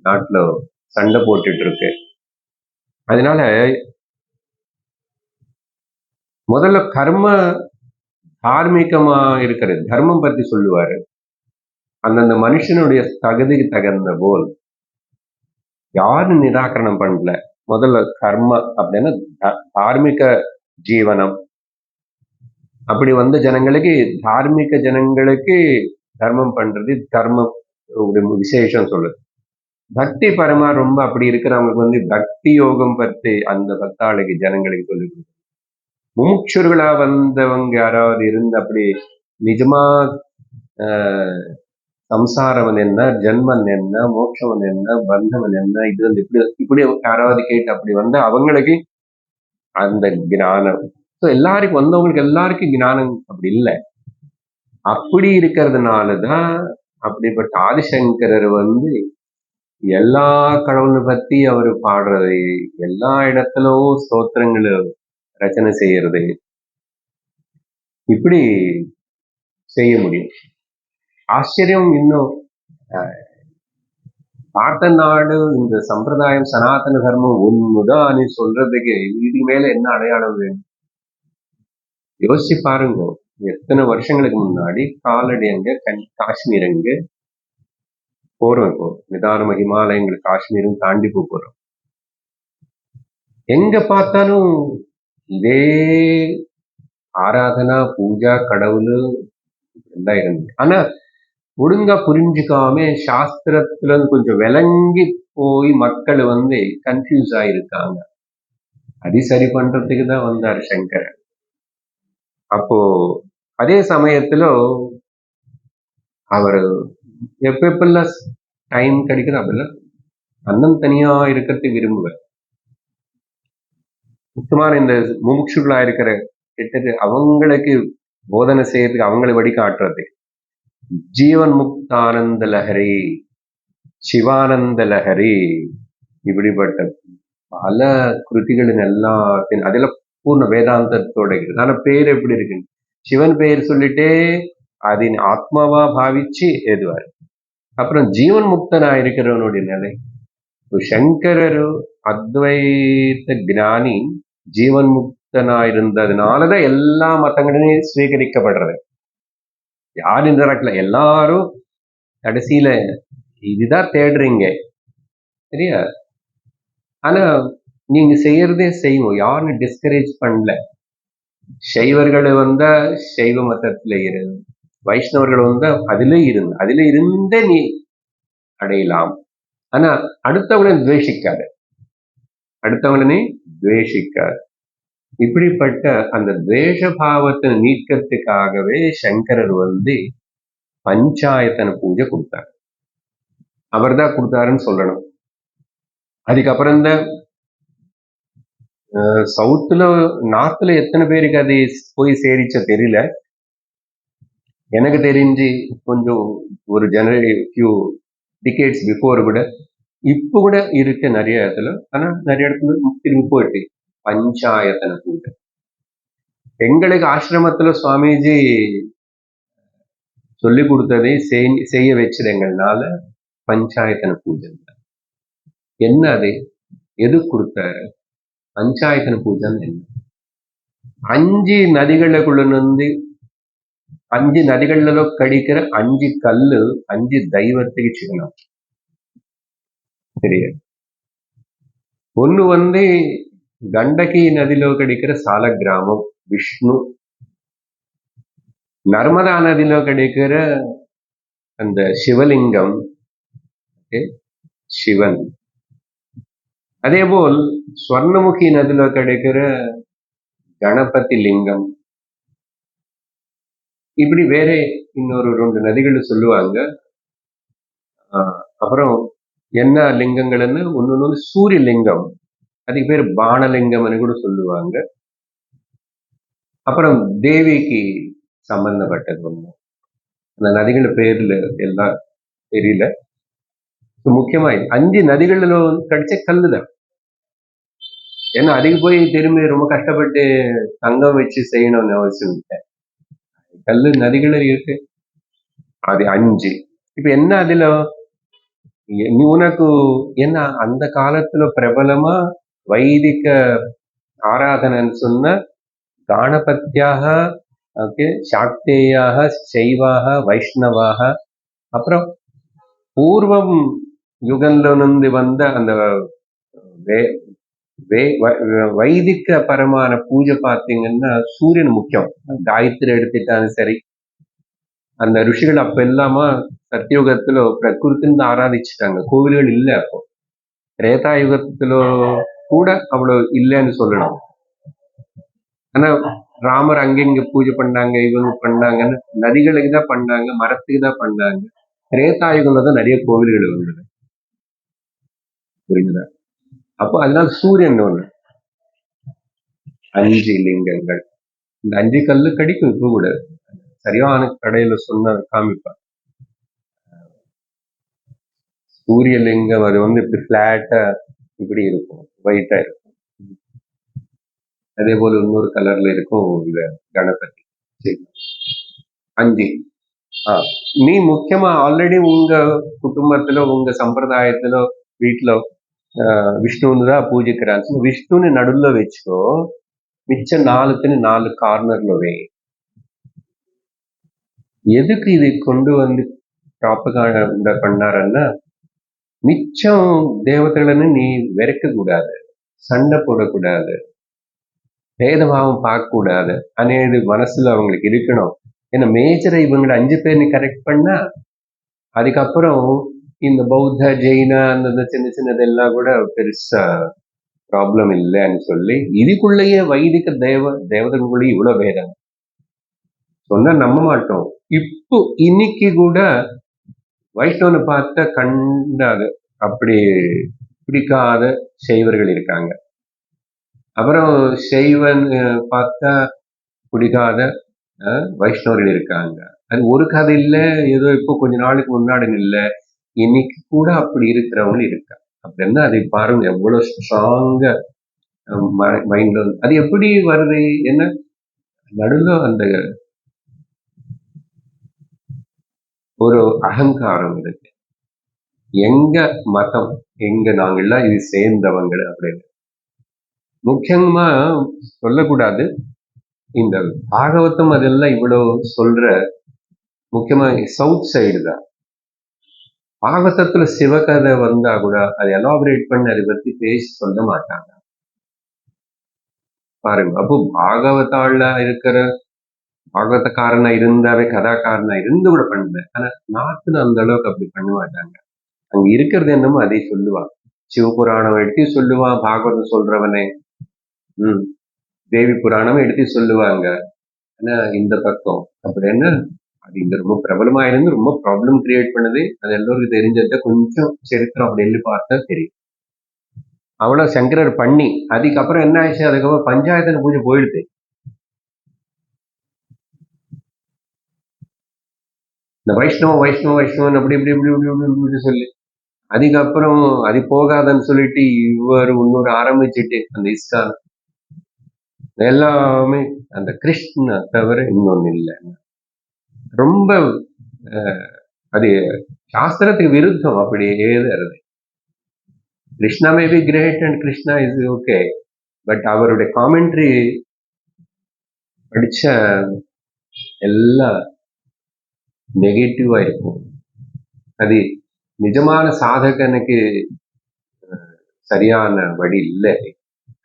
நாட்டுல சண்டை போட்டுட்டு இருக்கு. அதனால முதல்ல கர்ம தார்மீகமா இருக்கிற தர்மம் பத்தி சொல்லுவாரு. அந்தந்த மனுஷனுடைய தகுதிக்கு தகுந்த போல் யாரும் நிராகரணம் பண்ணல. முதல்ல கர்ம அப்படின்னா தார்மீக ஜீவனம். அப்படி வந்த ஜனங்களுக்கு, தார்மீக ஜனங்களுக்கு தர்மம் பண்றது தர்மம் விசேஷம் சொல்லுது. பக்தி பரமா ரொம்ப அப்படி இருக்கிறவங்களுக்கு பக்தி யோகம் பத்தி அந்த பக்தாளுக்கு ஜனங்களுக்கு சொல்லி கொடுக்கும். முமுட்சுர்களா வந்தவங்க யாராவது இருந்து அப்படி நிஜமா சம்சாரம் என்ன, ஜென்மன் என்ன, மோட்சம் என்ன, பந்தம் என்ன, இது இப்படி யாராவது கேட்டு அப்படி வந்தா அவங்களுக்கு அந்த ஞானம். எல்லாருக்கும் வந்தவங்களுக்கு எல்லாருக்கும் ஞானம் அப்படி இல்லை. அப்படி இருக்கிறதுனாலதான் அப்படிப்பட்ட ஆதிசங்கரர் எல்லா கடவுளை பத்தி அவர் பாடுறது, எல்லா இடத்துலும் ஸ்தோத்திரங்களை ரச்சனை செய்யறது, இப்படி செய்ய முடியும். ஆச்சரியம் இன்னும் பார்த்த நாடு இந்த சம்பிரதாயம் சனாதன தர்மம் ஒண்ணுதான் சொல்றதுக்கு இதுக்கு மேல என்ன அடையாளம் வேணும்? யோசிச்சு பாருங்க. எத்தனை வருஷங்களுக்கு முன்னாடி காலடி அங்க காஷ்மீர் அங்க போறோம். இப்போ நிதானமா ஹிமாலயங்கள் காஷ்மீரும் தாண்டி போறோம். எங்க பார்த்தாலும் இதே ஆராதனா பூஜா கடவுள் எல்லாம் இருந்தது. ஆனா ஒழுங்கா புரிஞ்சுக்காம சாஸ்திரத்துல கொஞ்சம் விளங்கி போய் மக்கள் கன்ஃபியூஸ் ஆயிருக்காங்க. அது சரி பண்றதுக்கு தான் வந்தார் சங்கரன். அப்போ அதே சமயத்துல அவர் எப்பெல்லாம் டைம் கிடைக்குது அப்படின்னா அண்ணன் தனியா இருக்கிறதுக்கு விரும்புவார். முக்கியமான இந்த முமுட்சுகளா இருக்கிற கிட்டது அவங்களுக்கு போதனை செய்யறதுக்கு அவங்களை வழிகாட்டுறது. ஜீவன் முக்தானந்த லஹரி, சிவானந்த லஹரி, இப்படிப்பட்ட பல கிருதிகளின் எல்லாத்தையும் அதுல பூர்ண வேதாந்தத்தோட இருக்குது. ஆனா பேர் எப்படி இருக்கு? சிவன் பெயர் சொல்லிட்டே அதன் ஆத்மாவா பாவிச்சு எழுதுவார். அப்புறம் ஜீவன் முக்தனா இருக்கிறவனுடைய நிலை. சங்கரரு அத்வைத ஞானி ஜீவன் முக்தனா இருந்ததுனாலதான் எல்லா மதங்களையும் ஸ்வீகரிக்கப்படுறது. யாரும் நடக்கல, எல்லாரும் கடைசியில இதுதான் தேடுறீங்க சரியா. ஆனா நீங்க செய்யறதே செய்வோம், யாரும் டிஸ்கரேஜ் பண்ணல. சைவர்கள் வந்தா சைவ மதத்துல இரு, வைஷ்ணவர்கள் வந்தா அதுல இருந்தே நீ அடையலாம். ஆனா அடுத்தவங்களை துவேஷிக்காது. இப்படிப்பட்ட அந்த துவேஷ பாவத்தை நீக்கத்துக்காகவே சங்கரர் பஞ்சாயத்தன பூஜை கொடுத்தார். அவர் தான் கொடுத்தாருன்னு சொல்லணும். அதுக்கப்புறம் இந்த சவுத்துல நார்த்ல எத்தனை பேருக்கு அது போய் சேரிச்ச தெரியல. எனக்கு தெரிஞ்சு கொஞ்சம் ஒரு ஃபியூ டிகேட்ஸ் பிஃபோர் கூட இப்ப கூட இருக்கு நிறைய இடத்துல. ஆனா நிறைய இடத்துல திரும்பி போயிட்டு பஞ்சாயத்தன பூஜை. எங்களுக்கு ஆசிரமத்துல சுவாமிஜி சொல்லி கொடுத்ததை செய்ய வச்சிருங்கனால பஞ்சாயத்தன பூஜை. என்ன அது எது கொடுத்தாரு? பஞ்சாயத்தன பூஜைன்னு என்ன? 5 நதிகளுக்குள்ள 5 நதிகளில் கடிக்கிற 5 கல்லு 5 தெய்வத்துக்கு சின்னம் சரியா. ஒண்ணு கண்டகி நதியில கிடைக்கிற சால கிராமம் விஷ்ணு, நர்மதா நதியில கிடைக்கிற அந்த சிவலிங்கம், சிவன். அதேபோல் ஸ்வர்ணமுகி நதியில கிடைக்கிற கணபதி லிங்கம். இப்படி வேற இன்னொரு 2 நதிகள் சொல்லுவாங்க. அப்புறம் என்ன லிங்கங்கள்னு ஒண்ணு சூரிய லிங்கம், அதுக்கு பேர் பானலிங்கம்னு கூட சொல்லுவாங்க. அப்புறம் தேவிக்கு சம்பந்தப்பட்டது ஒண்ணு. அந்த நதிகள் பேர்ல எல்லாம் தெரியல. முக்கியமா 5 நதிகளில் கிடைச்ச கல்லுதான். ஏன்னா அதுக்கு போய் திரும்பி ரொம்ப கஷ்டப்பட்டு தங்கம் வச்சு செய்யணும்னு அவசியம் இல்லை. கல்லு நதிகள் இருக்கு. அது 5. இப்ப என்ன அதுல உனக்கு என்ன அந்த காலத்துல பிரபலமா வைதிக ஆராதனைன்னு சொன்ன காணபத்தியாக, ஓகே, சாக்தேயாக, சைவாக, வைஷ்ணவாக, அப்புறம் பூர்வம் யுகன்ல வந்த அந்த வைதிக பரமான பூஜை பார்த்தீங்கன்னா சூரியன் முக்கியம். காயத்ரி எடுத்துட்டாலும் சரி, அந்த ருஷிகள் அப்ப இல்லாம சத்தியுகத்துல பிரகிருத்தின்னு ஆராதிச்சுட்டாங்க. கோவில்கள் இல்லை அப்போ. திரேதாயுகத்துல கூட அவ்வளவு இல்லைன்னு சொல்லணும். ஆனா ராமர் அங்கங்க பூஜை பண்ணாங்க, இவங்க பண்ணாங்கன்னு நதிகளுக்கு தான் பண்ணாங்க, மரத்துக்கு தான் பண்ணாங்க. திரேதாயுகம்ல தான் நிறைய கோவில்கள் வந்தது. புரியுதா? அப்போ அதனால சூரியன் ஒண்ணு. 5 லிங்கங்கள். இந்த 5 கல்லு கிடைக்கும் இப்ப கூட. சரியான கடையில சொன்ன காமிப்பான். சூரிய லிங்கம் அது இப்படி பிளாட்டா இப்படி இருக்கும், ஒயிட்டா இருக்கும். அதே போல இன்னொரு கலர்ல இருக்கும் இந்த கணபதி. 5. நீ முக்கியமா ஆல்ரெடி உங்க குடும்பத்துல உங்க சம்பிரதாயத்துல வீட்டுல விஷ்ணுன்னு தான் பூஜிக்கிறாங்க. விஷ்ணுன்னு நடுவுல வச்சுக்கோ, மிச்ச 4 கார்னர்ல வை. எதுக்கு இதை கொண்டு ப்ராபகாண்டா பண்ணாருன்னா, மிச்சம் தேவதைಗಳನ್ನು நீ வெறுக்க கூடாது, சண்டை போடக்கூடாது, பேதபாவம் பார்க்க கூடாது అనేది மனசுல அவங்களுக்கு இருக்கணும். ஏன்னா மேஜரை இவங்களை 5 பேர் நீ கரெக்ட் பண்ணா, அதுக்கப்புறம் இந்த பௌத்த ஜெயின அந்த சின்ன சின்னதெல்லாம் கூட பெருசா ப்ராப்ளம் இல்லைன்னு சொல்லி, இதுக்குள்ளேயே வைதிக தேவதைக்குள்ளேயே இவ்வளவு வேதம் சொன்னா நம்ப மாட்டோம். இப்போ இன்னைக்கு கூட வைஷ்ணவனை பார்த்த கண்டாத அப்படி பிடிக்காத செய்வர்கள் இருக்காங்க. அப்புறம் செய்வன் பார்த்தா பிடிக்காத வைஷ்ணவர்கள் இருக்காங்க. அது ஒரு கதை இல்லை, ஏதோ இப்போ கொஞ்ச நாளுக்கு முன்னாடி இல்லை, இன்னைக்கு கூட அப்படி இருக்கிறவங்க இருக்காங்க. அப்படின்னா அதை பாருங்க எவ்வளவு ஸ்ட்ராங்கா மைண்ட்ல அது எப்படி வருது. என்ன நடுவில் அந்த ஒரு அகங்காரம் இருக்கு. எங்க மதம், எங்க நாங்கெல்லாம் இது சேர்ந்தவங்க அப்படின்னு முக்கியமா சொல்லக்கூடாது. இந்த பாகவதம் அதெல்லாம் இவ்வளவு சொல்ற முக்கியமா சவுத் சைடு தான். பாகவதத்துல சிவகதை வந்தா கூட அதை எலாபரேட் பண்ணி அதை பத்தி பேசி சொல்ல மாட்டாங்க பாருங்க. அப்போ பாகவதால இருக்கிற பாகவதக்காரனா இருந்தாவே கதாக்காரனா இருந்து கூட பண்ணல. ஆனா நாட்டுல அந்த அளவுக்கு அப்படி பண்ண மாட்டாங்க. அங்க இருக்கிறது என்னமோ அதை சொல்லுவான். சிவபுராணம் எடுத்து சொல்லுவான், பாகவதம் சொல்றவனே. தேவி புராணம் எடுத்து சொல்லுவாங்க. ஆனா இந்த பக்கம் அப்படி என்ன, அது இங்க ரொம்ப பிரபலமா இருந்து ரொம்ப ப்ராப்ளம் கிரியேட் பண்ணுது. அது எல்லோருக்கும் தெரிஞ்சத கொஞ்சம் சரித்திரம் அப்படி எழுதி பார்த்தா தெரியும். அவ்வளவு சங்கரர் பண்ணி அதுக்கப்புறம் என்ன ஆயிடுச்சு, அதுக்கப்புறம் பஞ்சாயத்து பூஜை போயிடுது. இந்த வைஷ்ணவம் வைஷ்ணவம் வைஷ்ணவன் அப்படி இப்படி இப்படி இப்படி இப்படி இப்படி சொல்லி அதுக்கப்புறம் அது போகாதன்னு சொல்லிட்டு இவர் இன்னொரு ஆரம்பிச்சுட்டு அந்த இஸ்கான் எல்லாமே அந்த கிருஷ்ண தவிர இன்னொன்னு இல்லை. ரொம்ப அது சாஸ்திரத்துக்கு விருத்தம் அப்படியே வருது. Krishna may be great and Krishna is okay, but அவருடைய காமெண்ட்ரி படிச்ச எல்லாம் நெகட்டிவா இருக்கும். அது நிஜமான சாதகனுக்கு சரியான வழி இல்லை.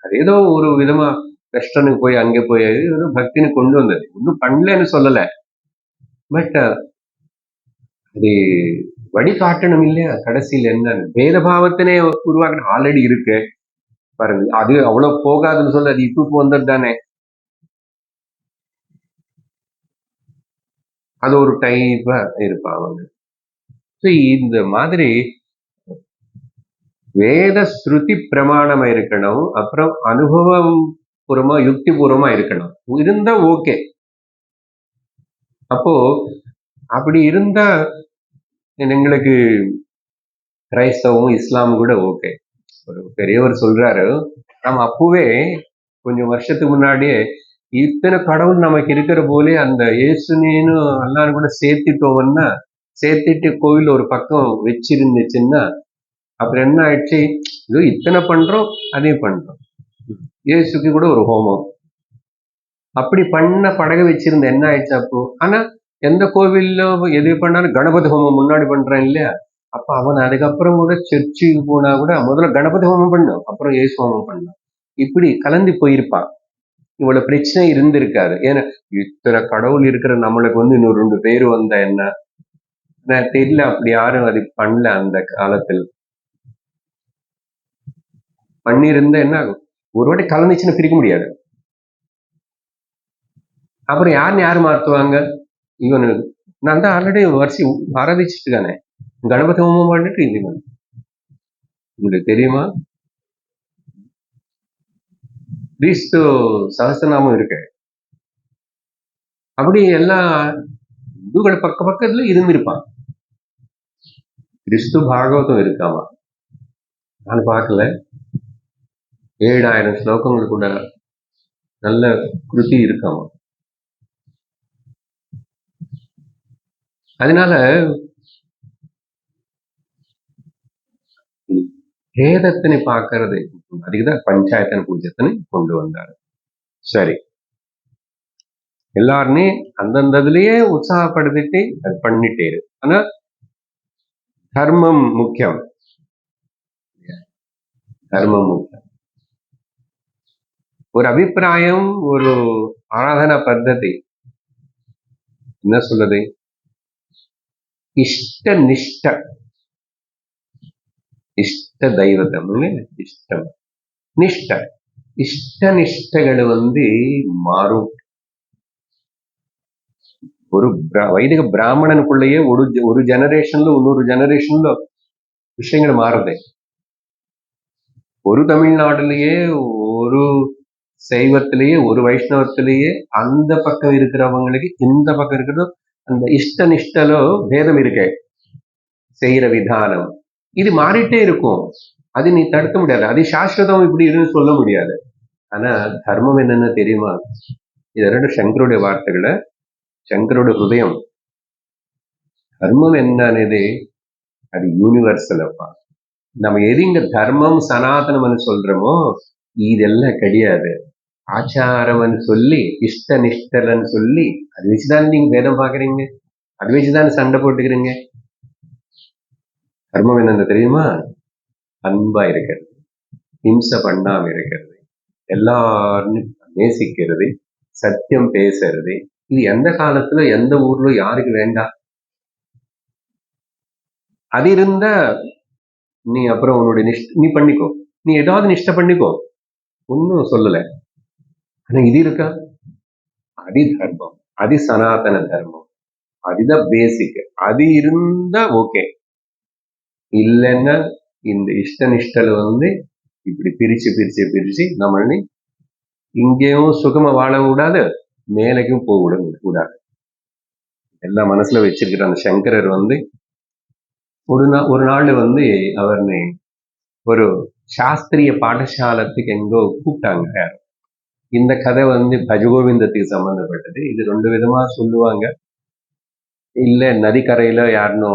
அது ஏதோ ஒரு விதமா வெஸ்டர்னுக்கு போய் அங்கே போய் ஏதோ பக்தின்னு கொண்டு வந்தது. ஒன்றும் பண்ணலன்னு சொல்லலை, பட் அது வழிகாட்டணும் இல்லையா? கடைசியில் என்னன்னு வேதபாவத்தினே உருவாக்கணும் ஆல்ரெடி இருக்கு பாருங்க. அது அவ்வளவு போகாதுன்னு சொல்லி அது இப்போ வந்தது தானே. அது ஒரு டைப்பா இருப்பாங்க. So, இந்த மாதிரி வேத ஸ்ருதி பிரமாணமா இருக்கணும். அப்புறம் அனுபவம் பூர்வமா யுக்தி பூர்வமா இருக்கணும். இருந்தா ஓகே. அப்போ அப்படி இருந்தா எங்களுக்கு கிரைஸ்தவமும் இஸ்லாமும் கூட ஓகே. ஒரு பெரியவர் சொல்றாரு, நம்ம அப்பவே கொஞ்சம் வருஷத்துக்கு முன்னாடியே இத்தனை கடவுள் நமக்கு இருக்கிற போலே அந்த இயேசுனேன்னு எல்லாரும் கூட சேர்த்துட்டோம்னா, சேர்த்துட்டு கோவில் ஒரு பக்கம் வச்சிருந்துச்சுன்னா அப்புறம் என்ன ஆயிடுச்சு, இதோ இத்தனை பண்றோம் அதையும் பண்றோம். இயேசுக்கு கூட ஒரு ஹோமம் அப்படி பண்ண படகு வச்சிருந்த என்ன ஆயிடுச்சு அப்போ. ஆனா எந்த கோவில்ல எது பண்ணாலும் கணபதி ஹோமம் முன்னாடி பண்றான் இல்லையா? அப்ப அவன் அதுக்கப்புறம் கூட சர்ச்சுக்கு போனா கூட முதல்ல கணபதி ஹோமம் பண்ணும், அப்புறம் இயேசு ஹோமம் பண்ணான். இப்படி கலந்து போயிருப்பான். இவ்வளவு பிரச்சனை இருந்திருக்காது. ஏன்னா இத்தனை கடவுள் இருக்கிற நம்மளுக்கு இன்னும் 2 பேர் வந்தா என்ன? நான் தெரியல, அப்படி யாரும் அது பண்ணல அந்த காலத்தில். பண்ணியிருந்தா என்ன ஆகும்? ஒரு வாட்டி கலந்துச்சுன்னு பிரிக்க முடியாது. அப்புறம் யாரு மாத்துவாங்க? இவனு நான் தான் ஆல்ரெடி வரிசை ஆராதிச்சுட்டு தானே கணபதி ஹோமம் பண்ணிட்டு இது பண்ணு. உங்களுக்கு தெரியுமா? கிறிஸ்து சகஸ்திரநாமம் இருக்கு. அப்படி எல்லாம் இந்துக்கள் பக்கத்துல இருந்திருப்பான். கிறிஸ்து பாகவதம் இருக்காமா? நான் பார்க்கல. 7000 ஸ்லோகங்கள் கூட நல்ல கிருதி இருக்காமா? அதனால வேதத்தினை பார்க்கறது அதுக்குதான் பஞ்சாயத்தன பூஜ்யத்தினை கொண்டு வந்தாரு. சரி, எல்லாருமே அந்தந்த இதுலயே உற்சாகப்படுத்திட்டு அது பண்ணிட்டேரு. ஆனா தர்மம் முக்கியம். தர்மம் முக்கியம். ஒரு அபிப்பிராயம், ஒரு ஆராதனா பద్ధதி என்ன சொல்லுது? இஷ்ட நிஷ்ட, இஷ்ட தெய்வத்தம் இஷ்டம் நிஷ்ட, இஷ்ட நிஷ்டಗಳು மாறும். ஒரு வைதிக பிராமணனுக்குள்ளேயே ஒரு ஜெனரேஷன்ல இன்னொரு ஜெனரேஷன்ல விஷயங்கள் மாறுது. ஒரு தமிழ்நாடுலயே ஒரு சைவத்திலேயே ஒரு வைஷ்ணவத்திலேயே அந்த பக்கம் இருக்கிறவங்களுக்கு இந்த பக்கம் இருக்கிறது அந்த இஷ்ட நிஷ்டலோ பேதம் இருக்கு. செய்யற விதானம் இது மாறிட்டே இருக்கும். அது நீ தடுக்க முடியாது. அது சாஸ்வதம் இப்படி இருக்குன்னு சொல்ல முடியாது. ஆனா தர்மம் என்னன்னு தெரியுமா? இது ரெண்டு சங்கருடைய வார்த்தைகளை, சங்கருடைய ஹிருதயம். தர்மம் என்னன்னு அது யூனிவர்சல் அப்பா. நம்ம எது இங்க தர்மம் சனாதனம்னு சொல்றோமோ இதெல்லாம் கிடையாது. ஆச்சாரம்னு சொல்லி இஷ்ட நிஷ்டலன்னு சொல்லி அது வச்சுதானே நீங்க வேதம் பாக்குறீங்க, அது வச்சுதானே சண்டை போட்டுக்கிறீங்க. தர்மம் என்னன்னு தெரியுமா? அன்பா இருக்கிறது, ஹிம்சை பண்ணாம இருக்கிறது, எல்லாரும் நேசிக்கிறது, சத்தியம் பேசுறது. இது எந்த காலத்துல எந்த ஊர்ல யாருக்கு வேண்டாம்? அது இருந்தா நீ அப்புறம் உன்னுடைய நீ பண்ணிக்கோ, நீ ஏதாவது நிஷ்டை பண்ணிக்கோ, ஒன்னும் சொல்லல. ஆனா இது இருக்கா? அது தர்மம், அது சனாதன தர்மம், அதுதான் பேசிக். அது இருந்தா ஓகே. இல்லைன்னா இந்த இஷ்ட நிஷ்டல இப்படி பிரிச்சு பிரிச்சு பிரிச்சு நம்மளை இங்கேயும் சுகமா வாழ கூடாது, மேலைக்கும் போக கூடாது. எல்லாம் மனசுல வச்சிருக்கிற அந்த சங்கரர் ஒரு நாள் அவர் ஒரு சாஸ்திரிய பாடசாலத்துக்கு எங்கோ கூப்பிட்டாங்க. இந்த கதை பஜகோவிந்தத்துக்கு சம்பந்தப்பட்டது. இது 2 விதமா சொல்லுவாங்க. இல்ல நதிக்கரையில யாருனோ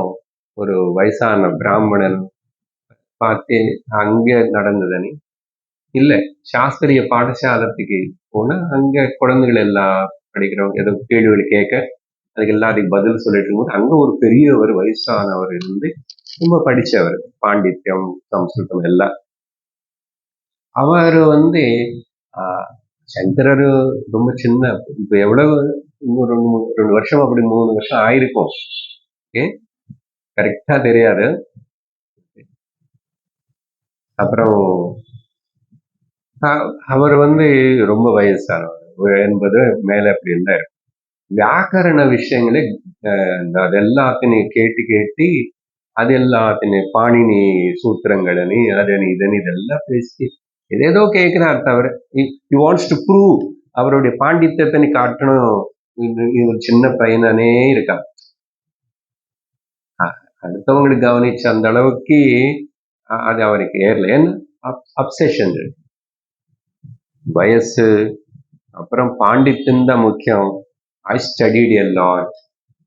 ஒரு வயசான பிராமணன் பார்த்து அங்க நடந்ததுன்னு. இல்ல சாஸ்திரிய பாடசாலத்துக்கு போனா அங்க குழந்தைகள் எல்லாம் படிக்கிறவங்க ஏதோ கேள்விகள் கேட்க அதுக்கு எல்லாத்துக்கும் பதில் சொல்லிட்டு இருக்கும்போது அங்க ஒரு பெரியவர் வயசானவர் ரொம்ப படிச்சவர், பாண்டித்யம் சம்ஸ்கிருதம் எல்லாம். அவர் சங்கரர் ரொம்ப சின்ன, இப்ப எவ்வளவு இன்னும் 2 வருஷம் அப்படி 3 வருஷம் ஆயிருக்கும். ஓகே, கரெக்டா தெரியாது. அப்புறம் அவர் ரொம்ப வயசானவர், ஒரு 80 மேல அப்படி இருந்தாரு. ವ್ಯಾಕರಣ ವಿಷಯಗಳೇ ಅದೆಲ್ಲಾತನೇ ಕೇಟಿ ಕೇಟಿ ಅದೆಲ್ಲಾತನೇ பாணினி சூத்திரங்களனி அதனி இதனி இதெல்லாம் பேசி ஏதேதோ கேட்கிறார் தவிர he wants to prove அவருடைய பாண்டித்யத்தை காட்டணும். ஒரு சின்ன பையனே இருக்கான். அடுத்தவங்களுக்கு கவனிச்ச அந்த அளவுக்கு அது அவருக்கு ஏறல. ஏன்னா அப்செஷன், வயசு, அப்புறம் பாண்டித்யம் தான் முக்கியம். ஐ ஸ்டடிட் எ லாட்.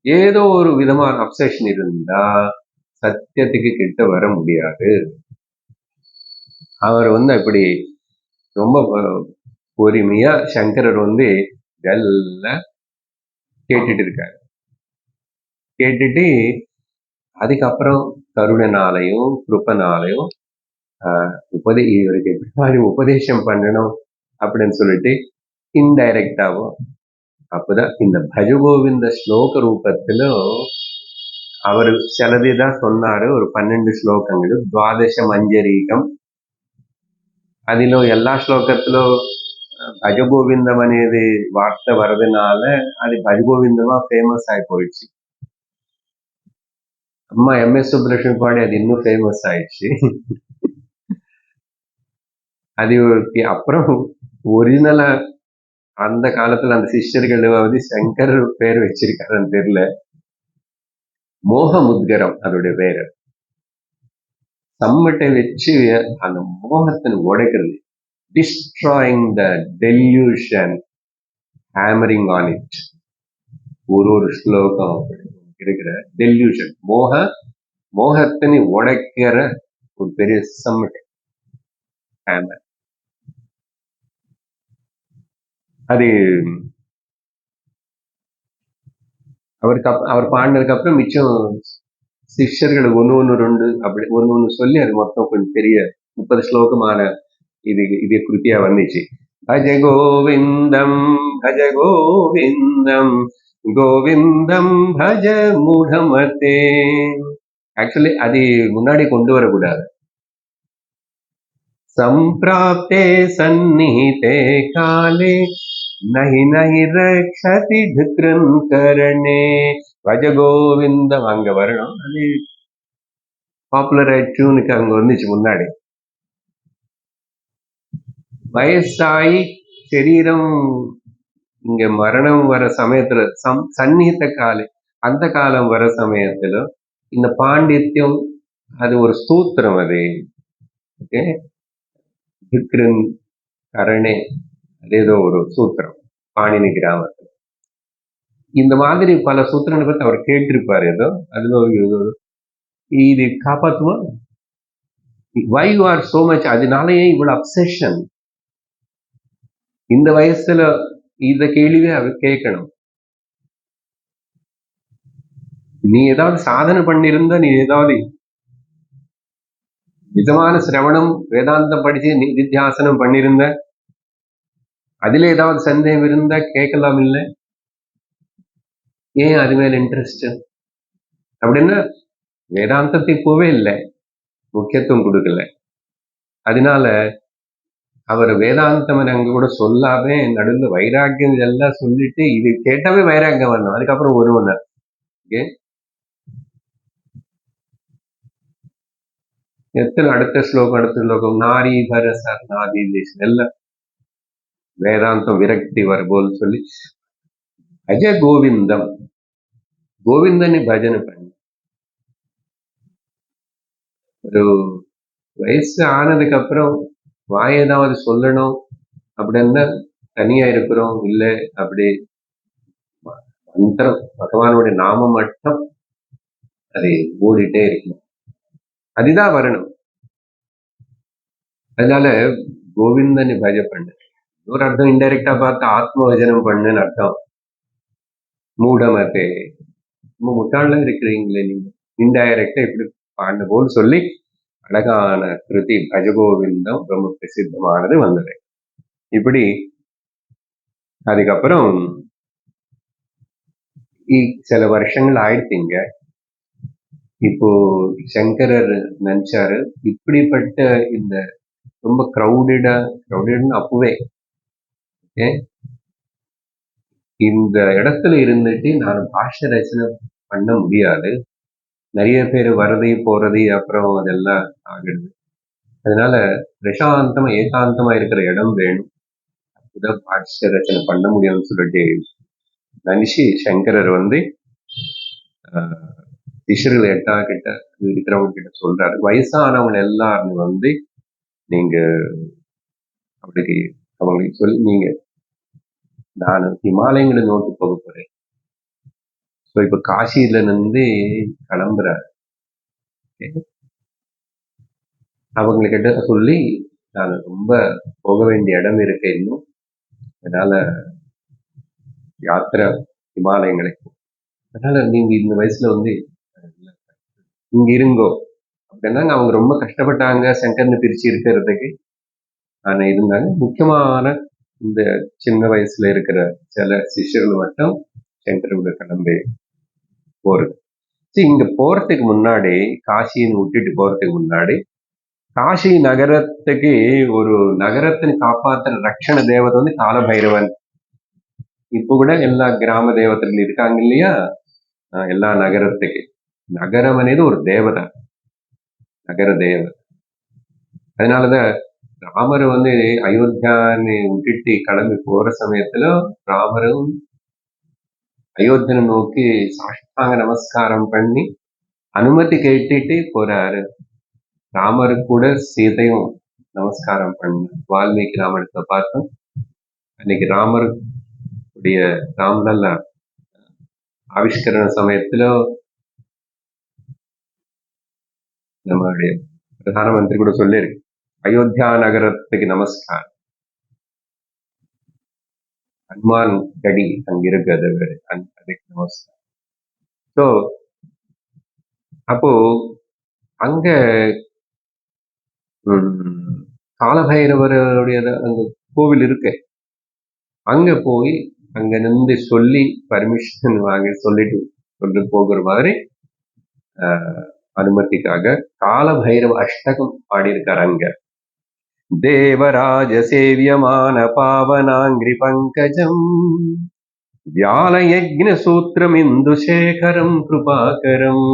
ஏதோ ஒரு விதமான அப்செஷன் இருந்தா சத்தியத்துக்கு கிட்ட வர முடியாது. அவர் அப்படி ரொம்ப பொறுமையா சங்கரர் இதெல்லாம் கேட்டுட்டு இருக்காரு. கேட்டுட்டு அதுக்கப்புறம் கருணனாலையும் கிருப்பனாலையும் இவருக்கு எப்படி உபதேசம் பண்ணணும் அப்படின்னு சொல்லிட்டு இன்டைரக்டாவும் அப்பதான் இந்த பஜகோவிந்த ஸ்லோக ரூபத்துல அவர் சிலதுதான் சொன்னாரு. ஒரு 12 శ్లోకங்கள், ద్వాదశ మంజరీకం. అదిలో எல்லா శ్లోకத்திலோ భజగోవిందం అనేది వార్త వరదనాల అది భజగోవిందமா ஃபேமஸ் ஆகி போயிடுச்சு. அம்மா எம்எஸ் சுப்புலட்சுமி பாடி அது இன்னும் ஃபேமஸ் ஆயிடுச்சு. அது அப்புறம் ஒரிஜினலா அந்த காலத்துல அந்த சிஷ்யர்கள் சங்கர் பேர் வச்சிருக்காருன்னு தெரியல. மோகமுத்கரம் அதோடைய பேரு. சம்மட்டை வச்சு அந்த மோகத்தை உடைக்கிறது, destroying the delusion, hammering on it. ஒரு ஸ்லோகம் இருக்கிற டெல்யூஷன், மோகத்தினை உடைக்கிற ஒரு பெரிய சம்மட்டை, ஹேமர். அது அவர் பாடினதுக்கு அப்புறம் மிச்சம் சிஷ்யர்களுக்கு ஒன்னு 2 அப்படி ஒன்னு சொல்லி அது மொத்தம் கொஞ்சம் பெரிய 30 ஸ்லோகமான இது கிருத்தியா வந்துச்சு. பஜ கோவிந்தம் பஜ கோவிந்தம் கோவிந்தம் பஜ மூடமத்தே. ஆக்சுவலி அது முன்னாடி கொண்டு வரக்கூடாது. சம்பிராப்தே சந்நிஹிதே காலே நஹி நஹி ரக்ஷதி துக்ரன் கரணே. பஜ கோவிந்தம் அங்க வரணும். அது பாப்புலர் டியூனுக்கு அங்க வந்துச்சு முன்னாடி. வயசாகி சரீரம் இங்க மரணம் வர சமயத்துல சந்நிகித காலை, அந்த காலம் வர சமயத்துல இந்த பாண்டித்யம் அது ஒரு ஸ்தூத்திரம். அது ஓகே, துக்ரன் கரணே அதேதோ ஒரு சூத்திரம் பாணினி கிராமத்துல. இந்த மாதிரி பல சூத்திரங்களை பத்தி அவர் கேட்டிருப்பாரு. ஏதோ அதுல இது காப்பாத்துமா, why you are so much, அதனாலயே இவ்வளவு அப்செஷன். இந்த வயசுல இந்த கேள்வியே அவர் கேட்கணும். நீ ஏதாவது சாதனை பண்ணிருந்தா, நீ ஏதாவது நிஜமான சிரவணம் வேதாந்தம் படிச்சு நிதித்தியாசனம் பண்ணிருந்த, அதுல ஏதாவது சந்தேகம் இருந்தா கேட்கலாம். இல்லை ஏன் அது மேல இன்ட்ரெஸ்ட் அப்படின்னா வேதாந்தத்துக்கு போவே இல்லை, முக்கியத்துவம் கொடுக்கல. அதனால அவர் வேதாந்தம் அங்க கூட சொல்லாம நடுவில் வைராக்கியம் இதெல்லாம் சொல்லிட்டு இது கேட்டாவே வைராக்கியம் வரணும். அதுக்கப்புறம் ஒருவனர் ஓகே, எத்தனை அடுத்த ஸ்லோகம் நாரி பரசர் நாதி எல்லாம் வேதாந்தம் விரக்தி வருபோல் சொல்லி அஜ கோவிந்தம், கோவிந்தனை பஜனை பண்ணி ஒரு வயசு ஆனதுக்கு அப்புறம் வாய் ஏதாவது சொல்லணும் அப்படின்னா தனியா இருக்கிறோம், இல்லை அப்படி மந்திரம் பகவானுடைய நாமம் மட்டும் அதை ஓடிட்டே இருக்கணும், அதுதான் வரணும். அதனால கோவிந்தனை பஜ பண்ணு. ஒரு அர்த்தம் இன்டைரக்டா பார்த்து ஆத்மவஜனம் பண்ணுன்னு அர்த்தம். மூடமத்தே, ரொம்ப முட்டாளா இருக்கிறீங்களே நீங்க, இன்டைரக்டா இப்படி பாண்ட போல் சொல்லி அழகான கிருதி பஜகோவிந்தம் ரொம்ப பிரசித்தமானது வந்தது. இப்படி அதுக்கப்புறம் சில வருஷங்கள் ஆயிடுத்தீங்க. இப்போ சங்கரர் நினைச்சாரு, இப்படிப்பட்ட இந்த ரொம்ப க்ரௌடட்னு அப்பவே இந்த இடத்துல இருந்துட்டு நான் பாஷ்ய ரச்சனை பண்ண முடியாது. நிறைய பேர் வரது போறது அப்புறம் அதெல்லாம் ஆகிடுது. அதனால பிரசாந்தமா ஏகாந்தமா இருக்கிற இடம் வேணும். அப்பதான் பாஷ்ய ரச்சனை பண்ண முடியும்னு சொல்லிட்டு நினைச்சு சங்கரர் சிஷ்யர்கள் எட்டா கிட்ட இருக்கிறவங்க கிட்ட சொல்றாரு, வயசானவங்க எல்லாரும் நீங்க அவங்களுக்கு சொல்லி நீங்க நான் ஹிமாலயங்களை நோக்கி போக போறேன். ஸோ இப்ப காசியில இருந்து கிளம்புறாரு. அவங்கக்கிட்ட சொல்லி நான் ரொம்ப போக வேண்டிய இடம் இருக்கு இன்னும், அதனால யாத்திரை ஹிமாலயங்களை, அதனால நீங்க இந்த வயசுல இங்க இருங்கோ அப்படின்னா அவங்க ரொம்ப கஷ்டப்பட்டாங்க சங்கர்னு பிரிச்சு இருக்கிறதுக்கு. ஆனா இருந்தாங்க முக்கியமான இந்த சின்ன வயசுல இருக்கிற சில சிஷ்யர்கள் மட்டும் சங்கரோட கிளம்பி போறது. இங்க போறதுக்கு முன்னாடி, காசின்னு விட்டுட்டு போறதுக்கு முன்னாடி, காசி நகரத்துக்கு ஒரு நகரத்தின் காப்பாற்றுற ரட்சண தேவதை காலபைரவன். இப்ப கூட எல்லா கிராம தேவதைகள் இருக்காங்க இல்லையா, எல்லா நகரத்துக்கு நகரம் అనేది ஒரு தேவதை, நகர தேவதை. அதனாலதான் ராமர் அயோத்தியான்னு விட்டுட்டு கிளம்பி போற சமயத்துல ராமரும் அயோத்தியனை நோக்கி சாஷ்டாங்க நமஸ்காரம் பண்ணி அனுமதி கேட்டுட்டு போறாரு. ராமருக்கு கூட சீதையும் நமஸ்காரம் பண்ண வால்மீகி ராமாயணத்தை பார்த்தோம். அன்னைக்கு ராமருடைய ராமலல்ல ஆவிஷ்கரண சமயத்துல நம்மளுடைய பிரதான மந்திரி கூட சொல்லியிருக்கு, அயோத்தியா நகரத்துக்கு நமஸ்காரம், ஹனுமான் கடி அங்க இருக்கு, அதுக்கு நமஸ்காரம். ஸோ அப்போ அங்க காலபைரவருடைய அங்க கோவில் இருக்கு. அங்க போய் அங்க நின்று சொல்லி பர்மிஷன் வாங்கி சொல்லிட்டு போகிற மாதிரி அனுமதிக்காக காலபைரவ அஷ்டகம் பாடியிருக்காரு அங்க. தேவராஜ சேவியமான பாவனாங்கிரி பங்கஜம் வியாலயக்ன சூத்திரம் இந்து சேகரம் கிருபாகரம்